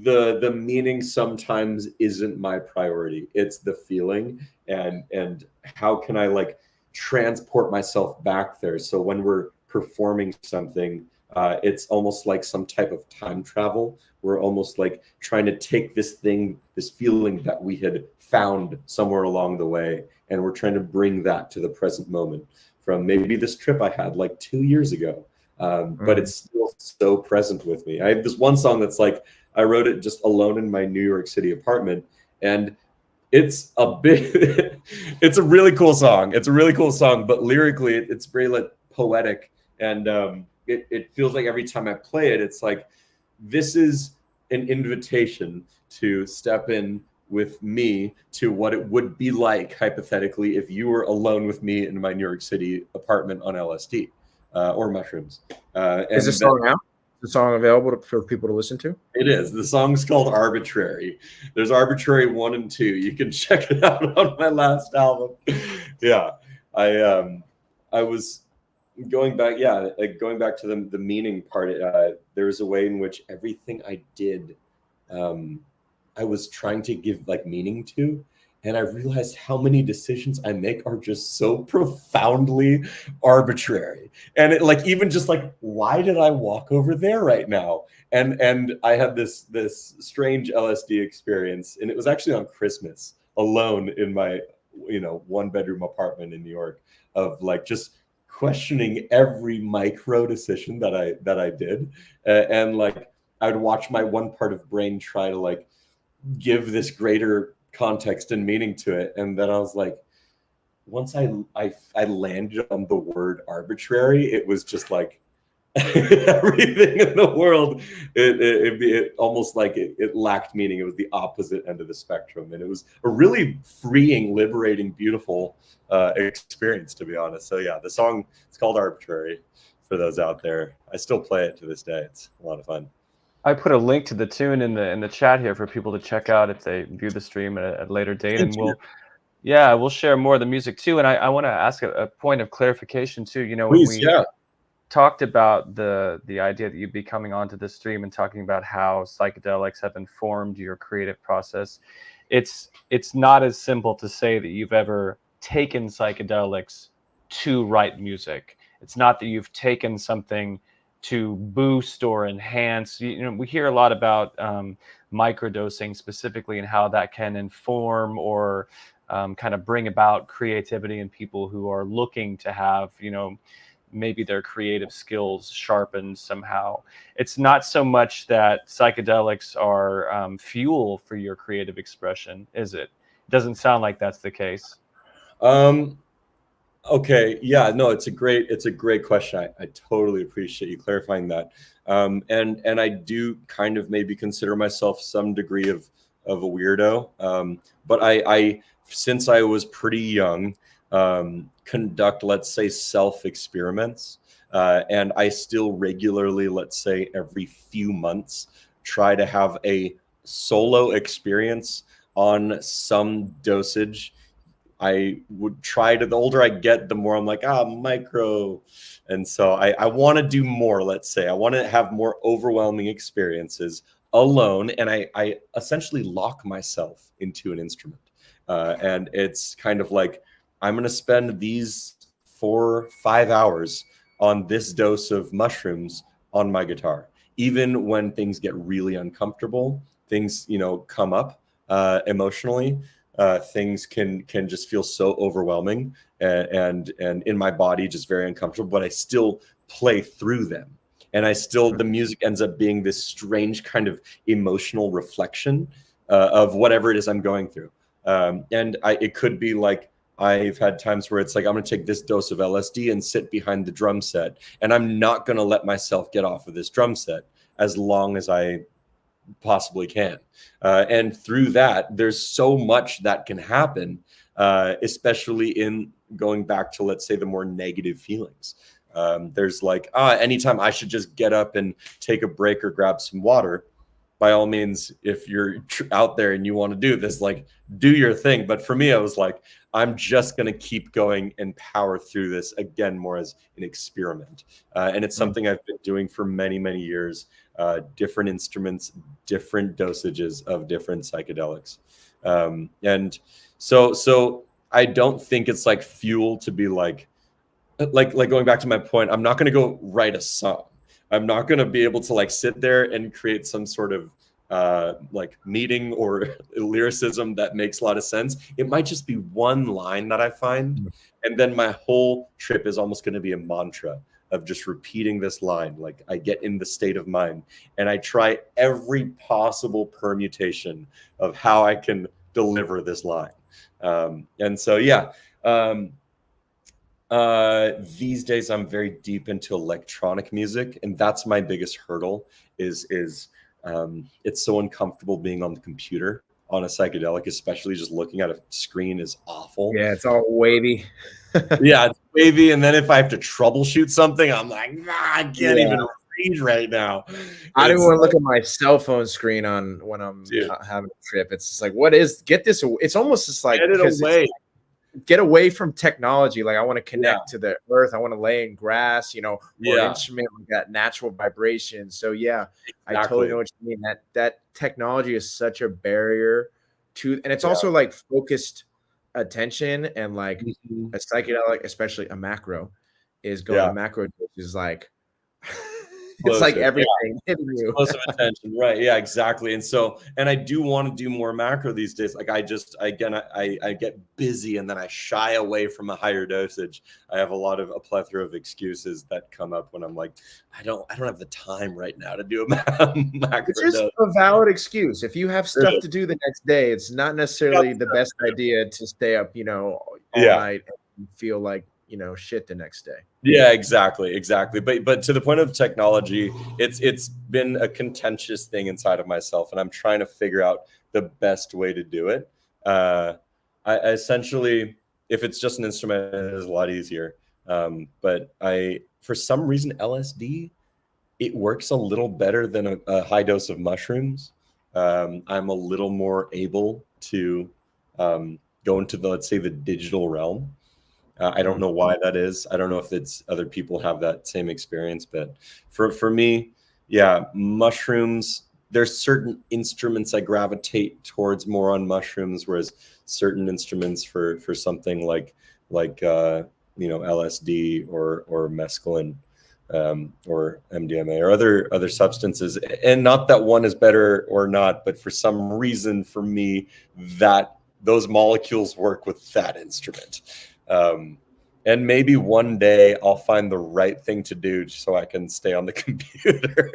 the meaning sometimes isn't my priority. It's the feeling, and how can I like transport myself back there. So when we're performing something, it's almost like some type of time travel. We're almost like trying to take this feeling that we had found somewhere along the way, and we're trying to bring that to the present moment from maybe this trip I had like 2 years ago. But it's still so present with me. I have this one song that's like, I wrote it just alone in my New York City apartment, and it's a bit, it's a really cool song. It's a really cool song, but lyrically it's very like poetic. And it feels like every time I play it, it's like, this is an invitation to step in with me to what it would be like, hypothetically, if you were alone with me in my New York City apartment on LSD or mushrooms. Is the song out? The song available for people to listen to? It is. The song's called Arbitrary. There's Arbitrary 1 and 2. You can check it out on my last album. Yeah. I was going back, going back to the meaning part. There was a way in which everything I did, I was trying to give like meaning to, and I realized how many decisions I make are just so profoundly arbitrary. And it, like, even just like, why did I walk over there right now? And I had this strange LSD experience, and it was actually on Christmas, alone in my 1-bedroom apartment in New York, of like just questioning every micro decision that I did, and like I'd watch my one part of brain try to like give this greater context and meaning to it, and then I was like, once I landed on the word arbitrary, it was just like everything in the world, it almost like it lacked meaning. It was the opposite end of the spectrum, and it was a really freeing, liberating, beautiful experience, to be honest. So yeah, the song, it's called Arbitrary for those out there. I still play it to this day. It's a lot of fun. I put a link to the tune in the chat here for people to check out if they view the stream at a later date, and we'll share more of the music too. And I want to ask a point of clarification too. Please, when we talked about the idea that you'd be coming onto the stream and talking about how psychedelics have informed your creative process, it's not as simple to say that you've ever taken psychedelics to write music. It's not that you've taken something to boost or enhance. We hear a lot about microdosing specifically, and how that can inform or kind of bring about creativity in people who are looking to have, maybe their creative skills sharpened somehow. It's not so much that psychedelics are fuel for your creative expression, is it? It doesn't sound like that's the case. Okay. Yeah, no, it's a great question. I totally appreciate you clarifying that. And I do kind of maybe consider myself some degree of a weirdo. But I since I was pretty young, conduct, let's say, self-experiments. And I still regularly, let's say every few months, try to have a solo experience on some dosage, I would try to, the older I get, the more I'm like, micro. And so I want to do more, let's say. I want to have more overwhelming experiences alone. And I essentially lock myself into an instrument. And it's kind of like, I'm going to spend these 4-5 hours on this dose of mushrooms on my guitar. Even when things get really uncomfortable, things, come up emotionally, things can just feel so overwhelming and in my body just very uncomfortable, but I still play through them. And the music ends up being this strange kind of emotional reflection of whatever it is I'm going through. It could be like, I've had times where it's like, I'm going to take this dose of LSD and sit behind the drum set, and I'm not going to let myself get off of this drum set as long as I possibly can. And through that, there's so much that can happen, especially in going back to, let's say, the more negative feelings. There's like, anytime I should just get up and take a break or grab some water. By all means, if you're out there and you want to do this, like, do your thing. But for me, I was like, I'm just going to keep going and power through this, again, more as an experiment. And it's something I've been doing for many, many years. Different instruments, different dosages of different psychedelics. And so I don't think it's like fuel to be like going back to my point, I'm not going to go write a song. I'm not going to be able to like sit there and create some sort of like meeting or lyricism that makes a lot of sense. It might just be one line that I find. And then my whole trip is almost going to be a mantra of just repeating this line. Like, I get in the state of mind and I try every possible permutation of how I can deliver this line. And so, yeah. These days I'm very deep into electronic music, and that's my biggest hurdle is it's so uncomfortable being on the computer on a psychedelic, especially just looking at a screen is awful. Yeah, it's all wavy. Yeah, it's wavy. And then if I have to troubleshoot something, I'm like, I can't even read right now. I don't want to look at my cell phone screen when I'm having a trip. It's just like, get this. It's almost just like, get it away. Get away from technology. Like, I want to connect to the earth. I want to lay in grass, or instrument with that natural vibration. So exactly. I totally know what you mean. That technology is such a barrier to, and it's also like focused attention, and like a psychedelic, especially a macro, is going to macro, which is like it's like everything hitting you. Explosive attention, right? Yeah, exactly. And I do want to do more macro these days. Like, I get busy and then I shy away from a higher dosage. I have a plethora of excuses that come up when I'm like, I don't have the time right now to do a macro. It's just a valid excuse. If you have stuff to do the next day, it's not necessarily the best idea to stay up, all night and feel like shit the next day. Yeah, exactly. But to the point of technology, it's been a contentious thing inside of myself, and I'm trying to figure out the best way to do it. I essentially, if it's just an instrument, it is a lot easier. But for some reason, LSD, it works a little better than a high dose of mushrooms. I'm a little more able to go into let's say the digital realm. I don't know why that is. I don't know if it's other people have that same experience, but for me, mushrooms, there's certain instruments I gravitate towards more on mushrooms, whereas certain instruments for something like LSD or mescaline or MDMA or other substances, and not that one is better or not, but for some reason for me that those molecules work with that instrument. And maybe one day I'll find the right thing to do so I can stay on the computer.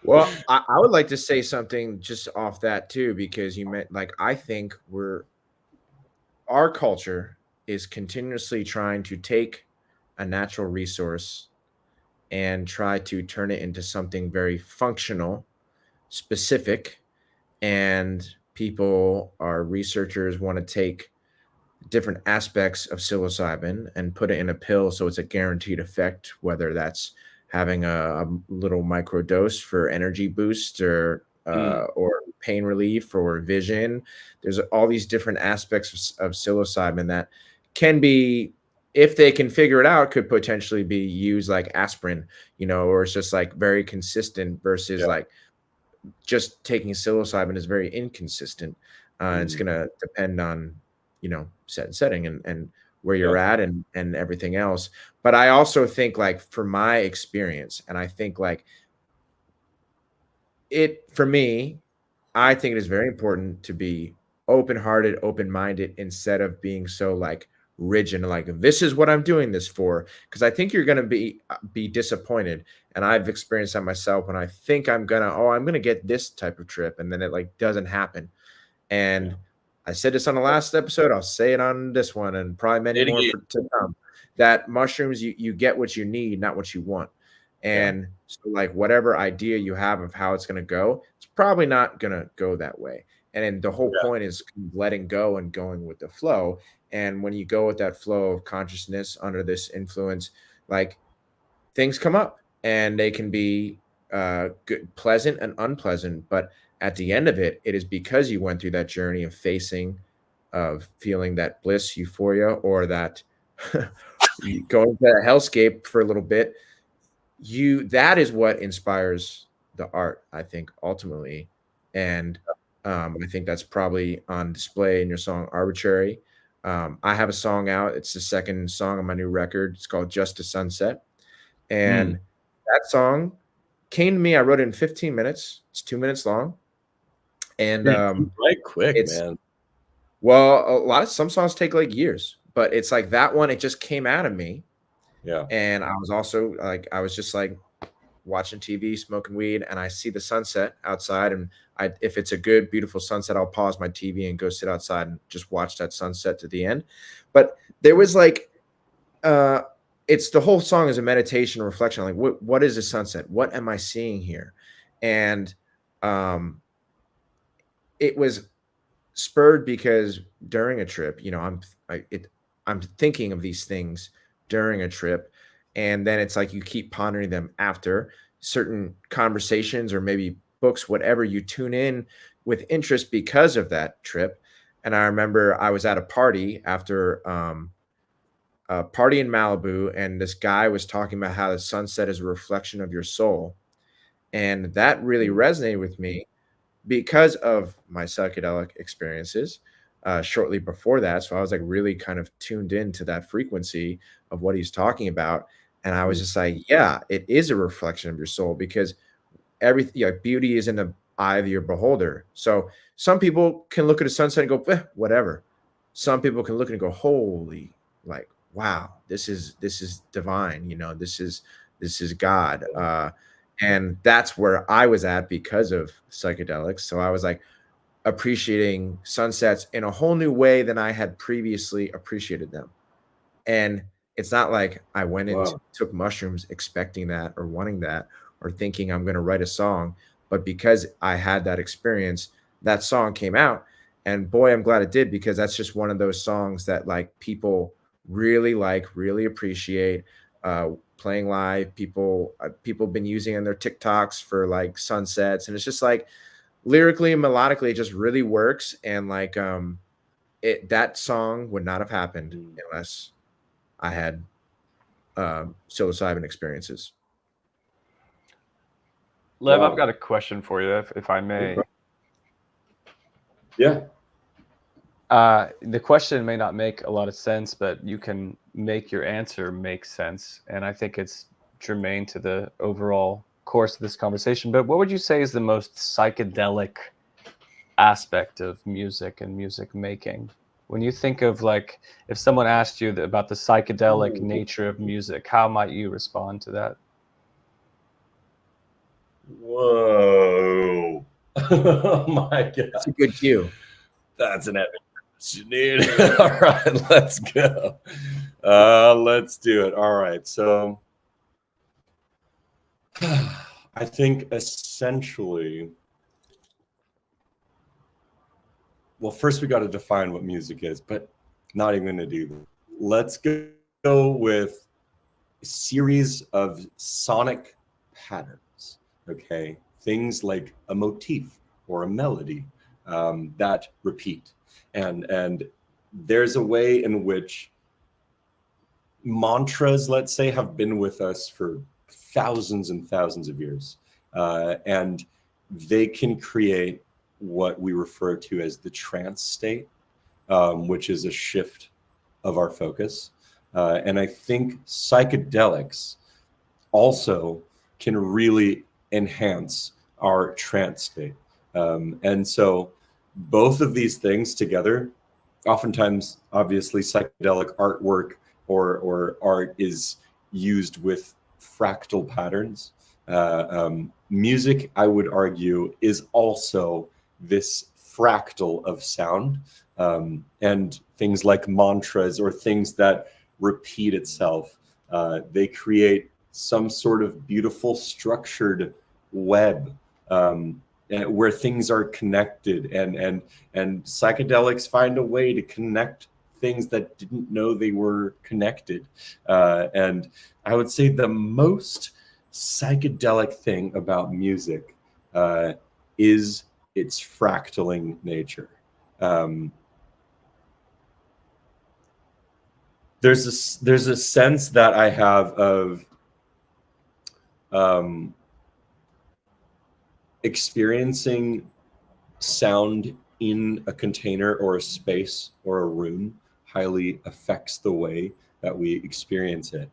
Well, I would like to say something just off that too, because you meant I think our culture is continuously trying to take a natural resource and try to turn it into something very functional, specific, and researchers want to take different aspects of psilocybin and put it in a pill so it's a guaranteed effect, whether that's having a little micro dose for energy boost or or pain relief or vision. There's all these different aspects of psilocybin that can be, if they can figure it out, could potentially be used like aspirin, or it's just like very consistent versus like just taking psilocybin is very inconsistent. It's going to depend on, setting and where you're at and everything else. But I also think, like, for my experience, and I think like for me, I think it is very important to be open-hearted, open-minded, instead of being so like rigid and like, this is what I'm doing this for. Because I think you're gonna be disappointed. And I've experienced that myself when I think I'm gonna get this type of trip, and then it like doesn't happen. And I said this on the last episode, I'll say it on this one, and probably many more to come, that mushrooms, you get what you need, not what you want. And so like whatever idea you have of how it's going to go, it's probably not going to go that way. And then the whole point is letting go and going with the flow. And when you go with that flow of consciousness under this influence, like, things come up, and they can be good, pleasant and unpleasant. But at the end of it, it is because you went through that journey of feeling that bliss, euphoria, or that going to a hellscape for a little bit. That is what inspires the art, I think, ultimately. And I think that's probably on display in your song Arbitrary. I have a song out. It's the second song on my new record. It's called Just a Sunset. And that song came to me. I wrote it in 15 minutes. It's 2 minutes long. And right quick, man. Well, some songs take like years, but it's like that one, it just came out of me. Yeah. And I was also like, I was just like watching TV, smoking weed, and I see the sunset outside. And if it's a good, beautiful sunset, I'll pause my TV and go sit outside and just watch that sunset to the end. But there was like, it's the whole song is a meditation, a reflection. Like, what is a sunset? What am I seeing here? And it was spurred because during a trip, I'm thinking of these things during a trip, and then it's like you keep pondering them after certain conversations or maybe books, whatever. You tune in with interest because of that trip. And I remember I was at a party after a party in Malibu, and this guy was talking about how the sunset is a reflection of your soul, and that really resonated with me because of my psychedelic experiences shortly before that. So I was like really kind of tuned into that frequency of what he's talking about. And I was just like, yeah, it is a reflection of your soul, because everything, beauty is in the eye of your beholder. So some people can look at a sunset and go, whatever. Some people can look and go, holy, like, wow, this is divine. This is God. And that's where I was at because of psychedelics. So I was like appreciating sunsets in a whole new way than I had previously appreciated them. And it's not like I went and took mushrooms expecting that or wanting that or thinking I'm going to write a song. But because I had that experience, that song came out. And boy, I'm glad it did, because that's just one of those songs that like people really appreciate. Playing live, people been using in their TikToks for like sunsets, and it's just like lyrically and melodically it just really works. And like that song would not have happened unless I had psilocybin experiences. Lev, I've got a question for you, if I may. Yeah. The question may not make a lot of sense, but you can make your answer make sense. And I think it's germane to the overall course of this conversation. But what would you say is the most psychedelic aspect of music and music making? When you think of, like, if someone asked you about the psychedelic nature of music, how might you respond to that? Whoa. Oh my God. That's a good cue. That's an epic question, dude. All right, let's go. Let's do it. All right. So I think essentially, well, first we got to define what music is, but not even going to do that. Let's go with a series of sonic patterns. Okay. things like a motif or a melody that repeat. And there's a way in which mantras, let's say, have been with us for thousands and thousands of years. And they can create what we refer to as the trance state, which is a shift of our focus. And I think psychedelics also can really enhance our trance state. And so both of these things together, oftentimes, obviously, psychedelic artwork or art is used with fractal patterns. Music, I would argue, is also this fractal of sound, and things like mantras or things that repeat itself. They create some sort of beautiful structured web where things are connected, and psychedelics find a way to connect things that didn't know they were connected. And I would say the most psychedelic thing about music is its fractaling nature. There's a sense that I have of experiencing sound in a container or a space or a room highly affects the way that we experience it.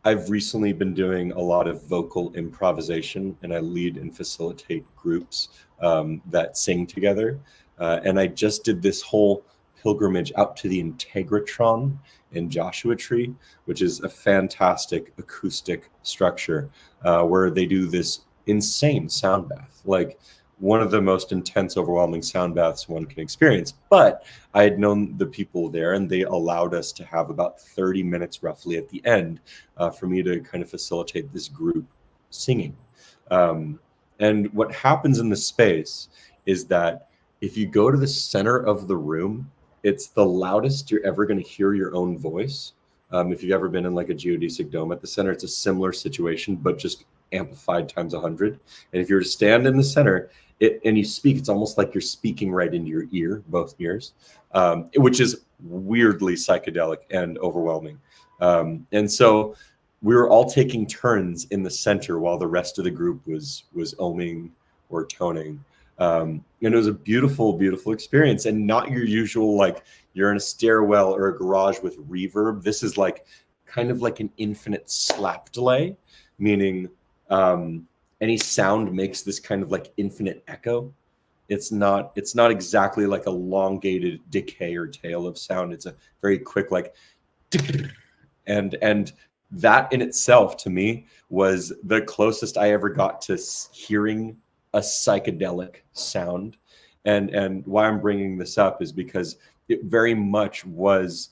I've recently been doing a lot of vocal improvisation, and I lead and facilitate groups that sing together. And I just did this whole pilgrimage out to the Integratron in Joshua Tree, which is a fantastic acoustic structure where they do this insane sound bath, like one of the most intense, overwhelming sound baths one can experience. But I had known the people there, and they allowed us to have about 30 minutes roughly at the end for me to kind of facilitate this group singing. And what happens in the space is that if you go to the center of the room, it's the loudest you're ever going to hear your own voice. If you've ever been in like a geodesic dome at the center, it's a similar situation, but just amplified times 100. And if you were to stand in the center and you speak, it's almost like you're speaking right into your ear, both ears, which is weirdly psychedelic and overwhelming. And so we were all taking turns in the center while the rest of the group was oming or toning. And it was a beautiful, beautiful experience, and not your usual, like you're in a stairwell or a garage with reverb. This is like kind of like an infinite slap delay, meaning any sound makes this kind of like infinite echo. It's not exactly like a elongated decay or tail of sound. It's a very quick like, and that in itself to me was the closest I ever got to hearing a psychedelic sound. And why I'm bringing this up is because it very much was,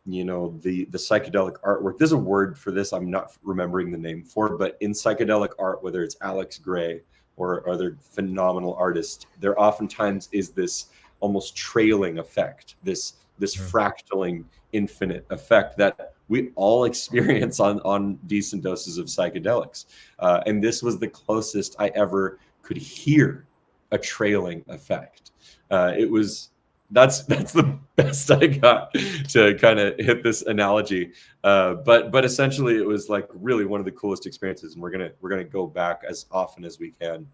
you know, the psychedelic artwork. There's a word for this I'm not remembering the name for, but in psychedelic art, whether it's Alex Gray or other phenomenal artists, there oftentimes is this almost trailing effect, this fractaling infinite effect that we all experience on decent doses of psychedelics. And this was the closest I ever could hear a trailing effect. That's the best I got to kind of hit this analogy. But essentially it was like really one of the coolest experiences, and we're gonna go back as often as we can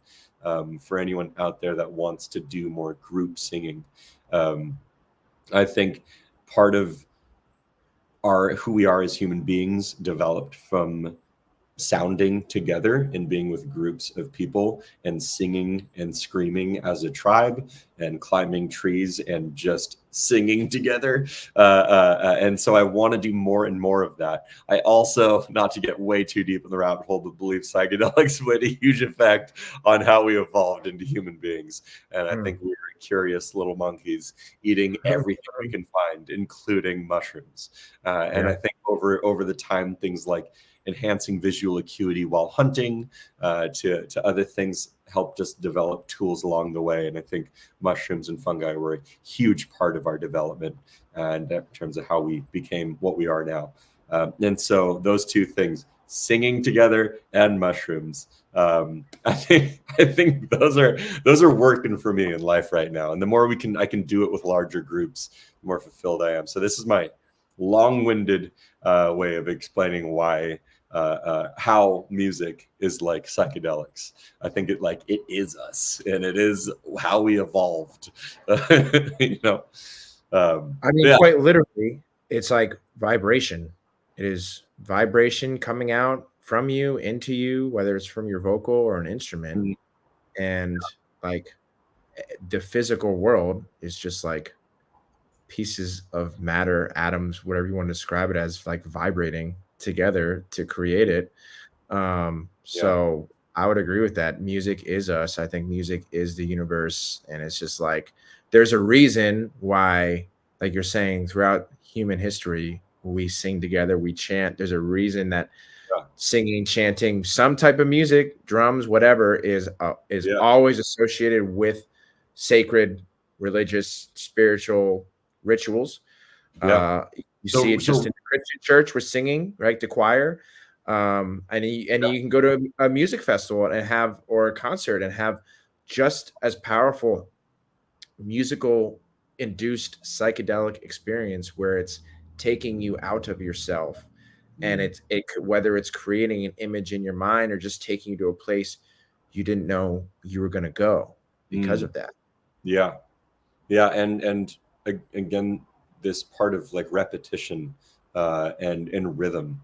for anyone out there that wants to do more group singing. I think part of who we are as human beings developed from sounding together and being with groups of people and singing and screaming as a tribe and climbing trees and just singing together. And so I want to do more and more of that. I also, not to get way too deep in the rabbit hole, but believe psychedelics played a huge effect on how we evolved into human beings. And I think we were curious little monkeys eating everything we can find, including mushrooms. And I think over the time, things like enhancing visual acuity while hunting to other things helped us develop tools along the way. And I think mushrooms and fungi were a huge part of our development and in terms of how we became what we are now. And so those two things, singing together and mushrooms, I think those are working for me in life right now. And the more I can do it with larger groups, the more fulfilled I am. So this is my long-winded way of explaining why how music is like psychedelics. I think it is us, and it is how we evolved. You know, I mean, yeah, quite literally, it's like vibration. It is vibration coming out from you into you, whether it's from your vocal or an instrument. Mm, And like the physical world is just like pieces of matter, atoms, whatever you want to describe it as, like vibrating together to create it. yeah, So I would agree with that. Music is us. I think music is the universe. And it's just like there's a reason why, like you're saying, throughout human history, we sing together, we chant. There's a reason that yeah, singing, chanting, some type of music, drums, whatever, is yeah, always associated with sacred, religious, spiritual rituals. yeah. You see So it just in the Christian church with singing, right? The choir. And you can go to a music festival and have, or a concert and have just as powerful musical induced psychedelic experience where it's taking you out of yourself, and whether it's creating an image in your mind or just taking you to a place you didn't know you were going to go because Mm, of that. yeah, yeah, and again, this part of like repetition and rhythm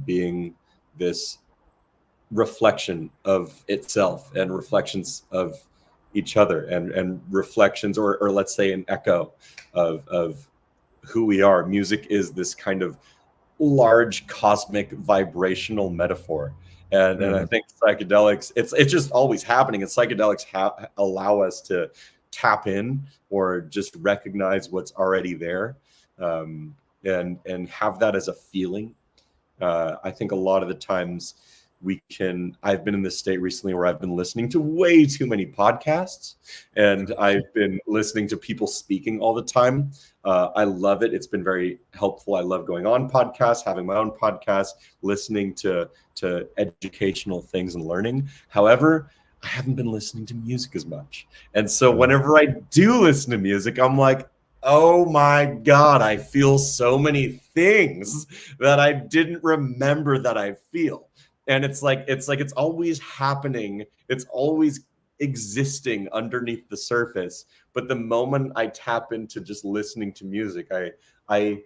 being this reflection of itself and reflections of each other and reflections or let's say an echo of who we are. Music is this kind of large cosmic vibrational metaphor. And I Mm. think psychedelics, it's just always happening. And psychedelics allow us to tap in or just recognize what's already there, and have that as a feeling. I think a lot of the times I've been in this state recently where I've been listening to way too many podcasts, and I've been listening to people speaking all the time. I love it. It's been very helpful. I love going on podcasts, having my own podcast, listening to educational things and learning. However, I haven't been listening to music as much. And so whenever I do listen to music, I'm like, oh my God, I feel so many things that I didn't remember that I feel. And it's always happening. It's always existing underneath the surface. But the moment I tap into just listening to music, I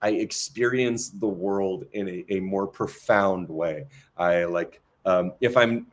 experience the world in a more profound way. I like if I'm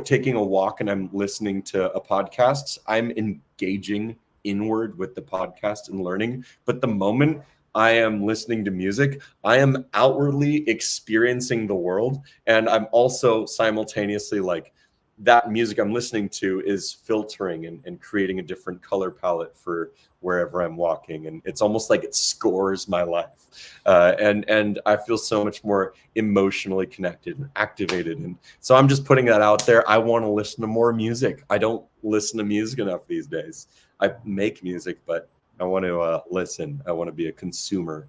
taking a walk and I'm listening to a podcast, I'm engaging inward with the podcast and learning. But the moment I am listening to music, I am outwardly experiencing the world. And I'm also simultaneously like, that music I'm listening to is filtering and creating a different color palette for wherever I'm walking. And it's almost like it scores my life. And I feel so much more emotionally connected and activated. And so I'm just putting that out there. I want to listen to more music. I don't listen to music enough these days. I make music, but I want to listen. I want to be a consumer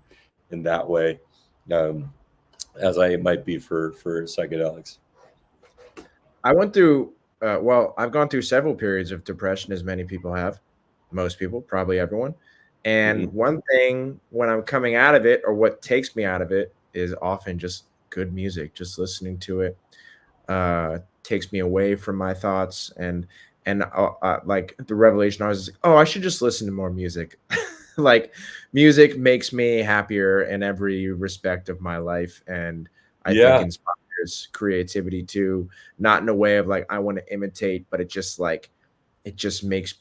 in that way, as I might be for psychedelics. I went through, well, I've gone through several periods of depression, as many people have, most people, probably everyone. Mhm. And one thing when I'm coming out of it, or what takes me out of it, is often just good music. Just listening to it takes me away from my thoughts, and like the revelation, I was like, oh, I should just listen to more music. Like music makes me happier in every respect of my life, and I think Yeah, inspires creativity too, not in a way of like I want to imitate, but it just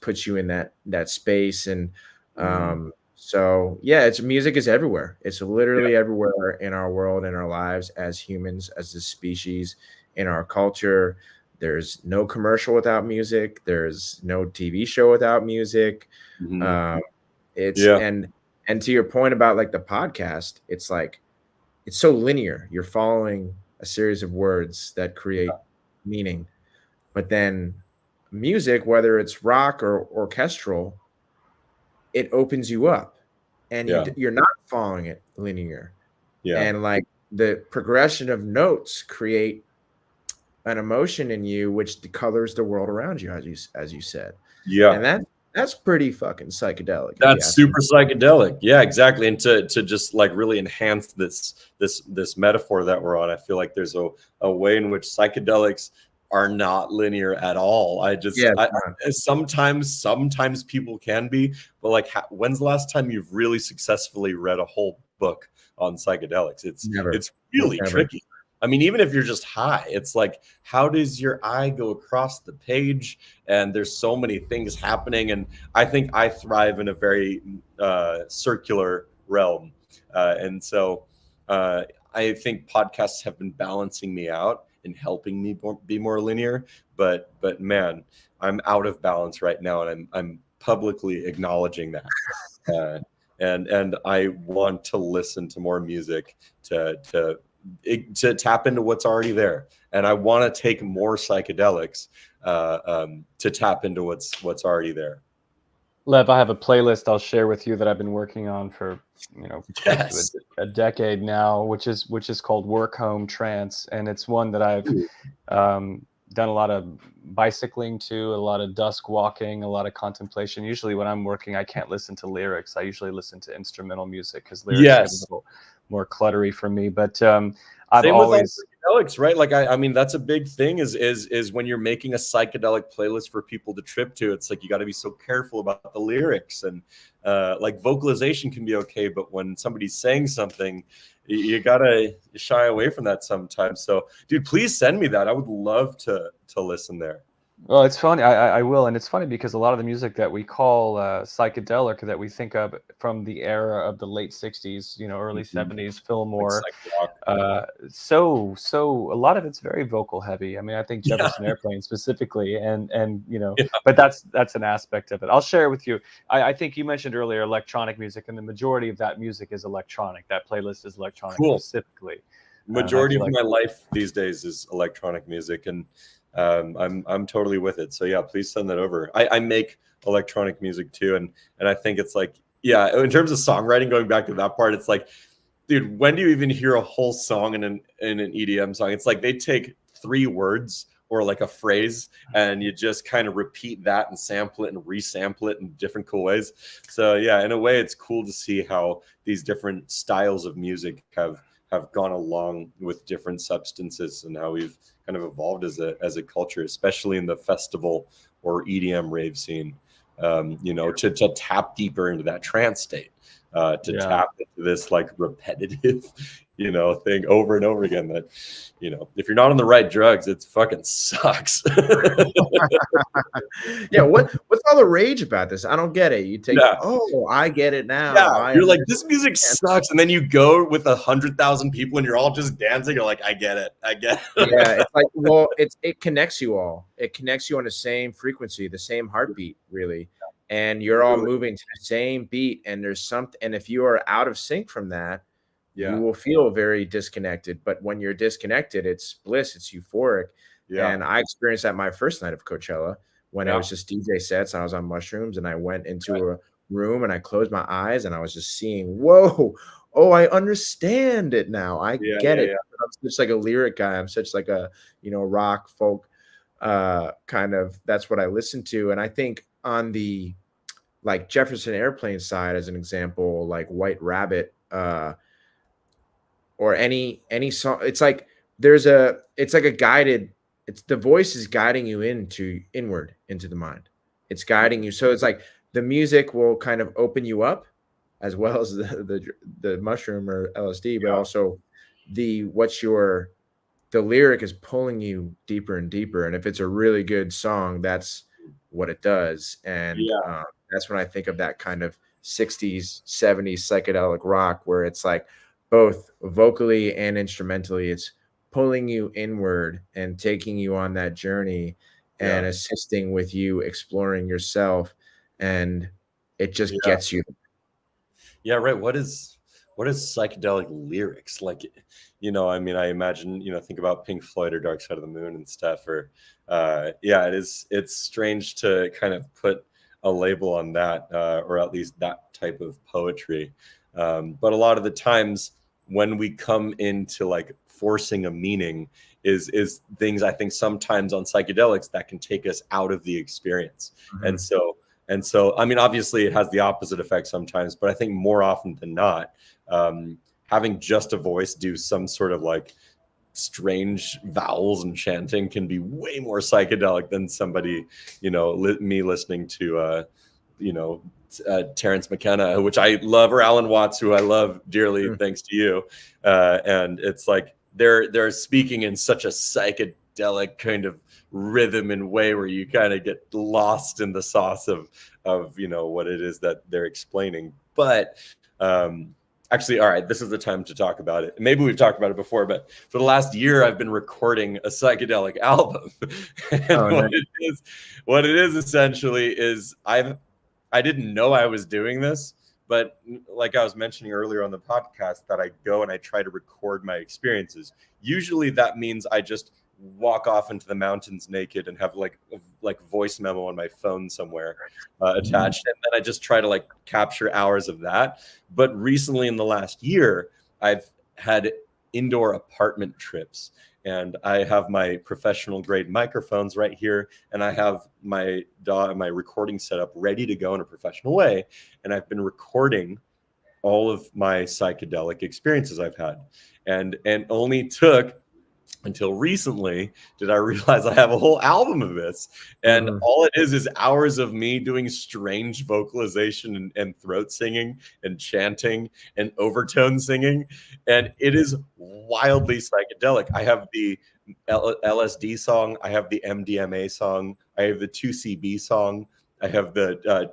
puts you in that space. And mm, so yeah, it's music is everywhere. It's yeah, literally everywhere in our world, in our lives as humans, as a species, in our culture. There's no commercial without music. There's no TV show without music. mhm, um it's yeah, and to your point about like the podcast, it's like it's so linear. You're following a series of words that create meaning. But then music, whether it's rock or orchestral, it opens you up, and yeah, you're not following it linear. Yeah. And like the progression of notes create an emotion in you which colors the world around you, as you said. Yeah. And that's pretty fucking psychedelic, if you That's ask me. super psychedelic. Yeah, exactly. And to just like really enhance this metaphor that we're on, I feel like there's a way in which psychedelics are not linear at all. Yeah, Sometimes people can be, but like when's the last time you've really successfully read a whole book on psychedelics? never. It's really Never. tricky. I mean, even if you're just high, it's like, how does your eye go across the page? And there's so many things happening. And I think I thrive in a very circular realm. And so I think podcasts have been balancing me out and helping me be more linear. But man, I'm out of balance right now. And I'm publicly acknowledging that. And I want to listen to more music to tap into what's already there, and I want to take more psychedelics to tap into what's already there. Lev, I have a playlist I'll share with you that I've been working on for close to a decade now, which is called Work Home Trance, and it's one that I've done a lot of bicycling to, a lot of dusk walking, a lot of contemplation. Usually when I'm working, I can't listen to lyrics. I usually listen to instrumental music because lyrics get a little more cluttery for me. But I've Same always with psychedelics, right? Like I mean, that's a big thing is when you're making a psychedelic playlist for people to trip to. It's like you got to be so careful about the lyrics, and like vocalization can be okay, but when somebody's saying something, you gotta shy away from that sometimes. So, dude, please send me that. I would love to listen there. Well, it's funny. I will, and it's funny because a lot of the music that we call psychedelic, that we think of from the era of the late '60s, early '70s, Fillmore. So a lot of it's very vocal heavy. I mean, I think Jefferson Airplane specifically, and but that's an aspect of it. I'll share it with you. I think you mentioned earlier electronic music, and the majority of that music is electronic. That playlist is electronic specifically. Majority of my life these days is electronic music, and I'm totally with it. So yeah, please send that over. I make electronic music too, and I think it's like, yeah, in terms of songwriting, going back to that part, it's like, dude, when do you even hear a whole song in an EDM song? It's like they take 3 words or like a phrase, and you just kind of repeat that and sample it and resample it in different cool ways. So yeah, in a way, it's cool to see how these different styles of music have gone along with different substances, and how we've kind of evolved as a culture, especially in the festival or EDM rave scene, to tap deeper into that trance state, tap into this like repetitive, thing over and over again that, if you're not on the right drugs, it fucking sucks. Yeah, what's all the rage about this? I don't get it. You take oh, I get it now. Yeah, you're like, this music sucks, and then you go with 100,000 people and you're all just dancing. You're like, I get it. Yeah, it's like, well, it connects you all. It connects you on the same frequency, the same heartbeat, really. And you're all moving to the same beat, and there's something, and if you are out of sync from that, you will feel very disconnected. But when you're disconnected, it's bliss, it's euphoric. And I experienced that my first night of Coachella, when it was just DJ sets. I was on mushrooms, and I went into a room and I closed my eyes, and I was just seeing, whoa, oh, I understand it now. I get it. I'm such like a lyric guy. I'm such like a, rock folk kind of, that's what I listen to. And I think on the like Jefferson Airplane side, as an example, like White Rabbit, or any song, it's like it's like a guided, it's the voice is guiding you inward into the mind. It's guiding you. So it's like the music will kind of open you up, as well as the mushroom or LSD, but also the lyric is pulling you deeper and deeper. And if it's a really good song, that's what it does. And that's when I think of that kind of 60s, 70s psychedelic rock, where it's like both vocally and instrumentally, it's pulling you inward and taking you on that journey and assisting with you exploring yourself. And it just gets you. Yeah, right. What is psychedelic lyrics like? I mean, I imagine, think about Pink Floyd or Dark Side of the Moon and stuff, or it's strange to kind of put a label on that, or at least that type of poetry. But a lot of the times when we come into like forcing a meaning is things I think sometimes on psychedelics that can take us out of the experience. And so I mean, obviously it has the opposite effect sometimes, but I think more often than not, having just a voice do some sort of like strange vowels and chanting can be way more psychedelic than somebody, me listening to Terrence McKenna, which I love, or Alan Watts, who I love dearly, thanks to you. And it's like they're speaking in such a psychedelic kind of rhythm and way where you kind of get lost in the sauce of what it is that they're explaining. But actually, all right, this is the time to talk about it. Maybe we've talked about it before, but for the last year, I've been recording a psychedelic album. And what it is essentially is I didn't know I was doing this, but like I was mentioning earlier on the podcast, that I go and I try to record my experiences. Usually that means I just walk off into the mountains naked and have like voice memo on my phone somewhere attached, and then I just try to like capture hours of that. But recently in the last year, I've had indoor apartment trips, and I have my professional grade microphones right here, and I have my recording setup ready to go in a professional way, and I've been recording all of my psychedelic experiences I've had, and only took until recently did I realize I have a whole album of this, and all it is hours of me doing strange vocalization and throat singing and chanting and overtone singing, and it is wildly psychedelic. I have the LSD song, I have the MDMA song, I have the 2CB song, I have the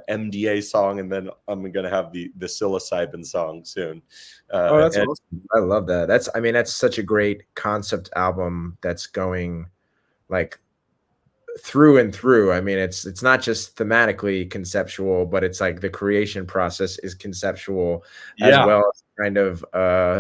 MDA song, and then I'm going to have the psilocybin song soon. That's awesome. I love that. That's such a great concept album that's going like through and through. I mean, it's not just thematically conceptual, but it's like the creation process is conceptual as well as kind of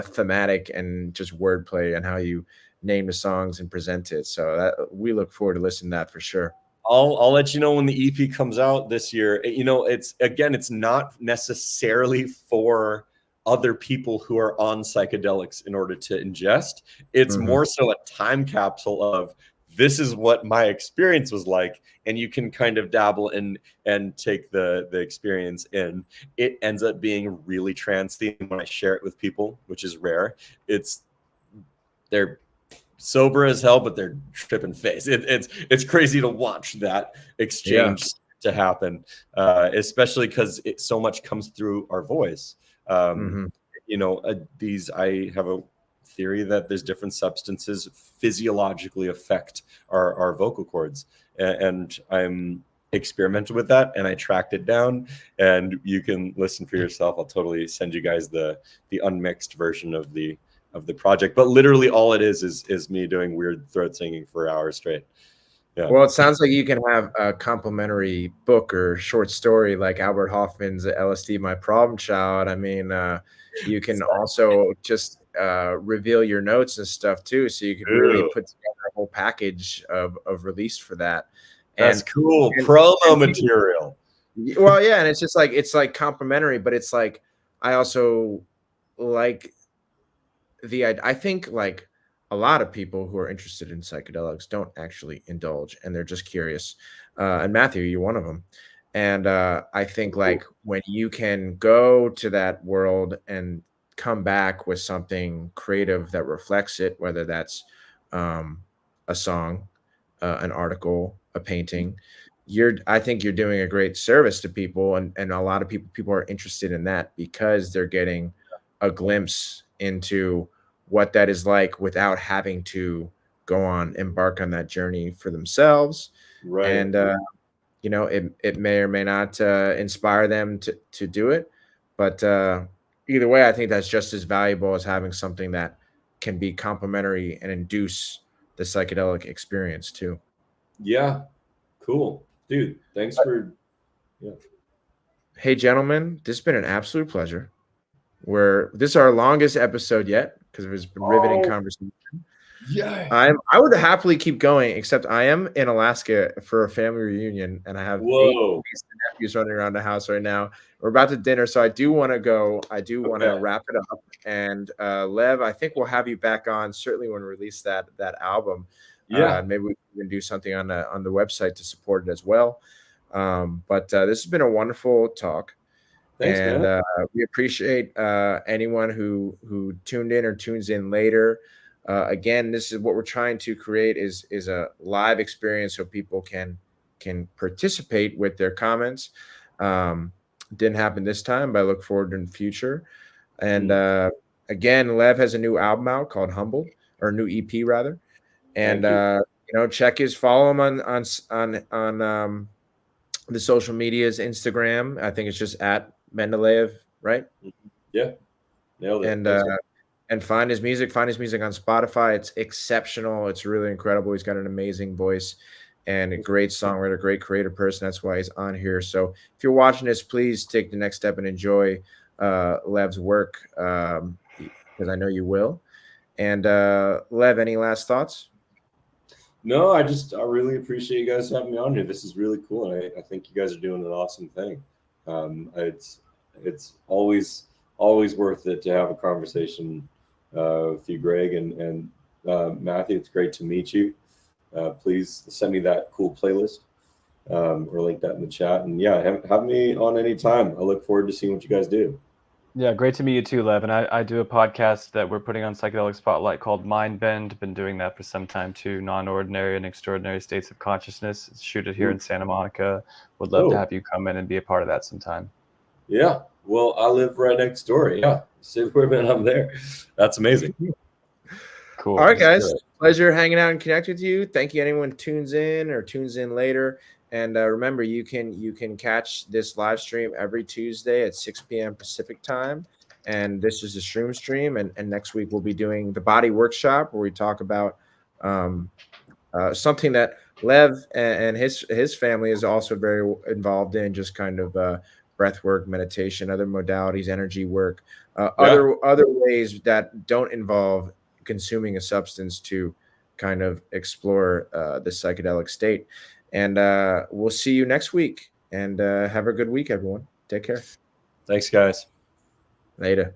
thematic and just wordplay and how you name the songs and present it. So we look forward to listening to that for sure. I'll let you know when the EP comes out this year. It's not necessarily for other people who are on psychedelics in order to ingest. It's more so a time capsule of this is what my experience was like, and you can kind of dabble in and take the experience in. It ends up being really trancey when I share it with people, which is rare. They're sober as hell, but they're tripping face. It's crazy to watch that exchange to happen, especially because so much comes through our voice. I have a theory that there's different substances physiologically affect our vocal cords, and I'm experimented with that, and I tracked it down, and you can listen for yourself. I'll totally send you guys the unmixed version of the project, but literally all it is me doing weird throat singing for hours straight. Yeah. Well, it sounds like you can have a complimentary book or short story like Albert Hoffman's LSD My Problem Child. I mean, you can also just reveal your notes and stuff too, so you can really put together a whole package of release for that. That's cool. Promo material. Well, yeah, and it's just like it's complimentary, but it's like I also like I think like a lot of people who are interested in psychedelics don't actually indulge, and they're just curious. And Matthew, you're one of them. And I think like when you can go to that world and come back with something creative that reflects it, whether that's a song, an article, a painting, I think you're doing a great service to people, and a lot of people are interested in that because they're getting a glimpse into what that is like without having to embark on that journey for themselves. Right. And it may or may not inspire them to do it, but either way, I think that's just as valuable as having something that can be complementary and induce the psychedelic experience too. Yeah, cool, dude. Thanks for. Yeah. Hey, gentlemen, this has been an absolute pleasure. This is our longest episode yet because it was a riveting conversation. Yeah. I would happily keep going, except I am in Alaska for a family reunion, and I have 8 Whoa. nieces and nephews running around the house right now. We're about to dinner, so I do want to go. I do want to Okay. wrap it up. And Lev, I think we'll have you back on certainly when we release that album. Yeah. Maybe we can do something on the website to support it as well. But this has been a wonderful talk. Thanks, And man. we appreciate anyone who tuned in or tunes in later. Again, this is what we're trying to create is a live experience so people can participate with their comments. Didn't happen this time, but I look forward in the future. And again, Lev has a new album out called Humble, or a new EP rather. And check follow him on the social medias, Instagram. I think it's just at Mendeleyev, right? Yeah. Nailed it. And find his music on Spotify. It's exceptional. It's really incredible. He's got an amazing voice and a great songwriter, great creative person. That's why he's on here. So if you're watching this, please take the next step and enjoy Lev's work, because I know you will. And Lev, any last thoughts? No, I really appreciate you guys having me on here. This is really cool, and I think you guys are doing an awesome thing. It's always worth it to have a conversation with you, Greg, and Matthew. It's great to meet you. Please send me that cool playlist or link that in the chat. And yeah, have me on any time. I look forward to seeing what you guys do. Yeah, great to meet you too, Lev. And I do a podcast that we're putting on Psychedelic Spotlight called Mind Bend. Been doing that for some time too. Non-ordinary and extraordinary states of consciousness. Shoot it here in Santa Monica. Would love to have you come in and be a part of that sometime. Yeah. Well, I live right next door. Yeah. Save Women, I'm there. That's amazing. Cool. All right, guys. Pleasure hanging out and connect with you. Thank you, anyone tunes in or tunes in later. And remember, you can catch this live stream every Tuesday at 6 p.m. Pacific time. And this is the Shroomstream. And next week we'll be doing the Body Workshop, where we talk about something that Lev and his family is also very involved in, just kind of breath work, meditation, other modalities, energy work, other ways that don't involve consuming a substance to kind of explore the psychedelic state. And we'll see you next week. And have a good week, everyone. Take care. Thanks, guys. Later.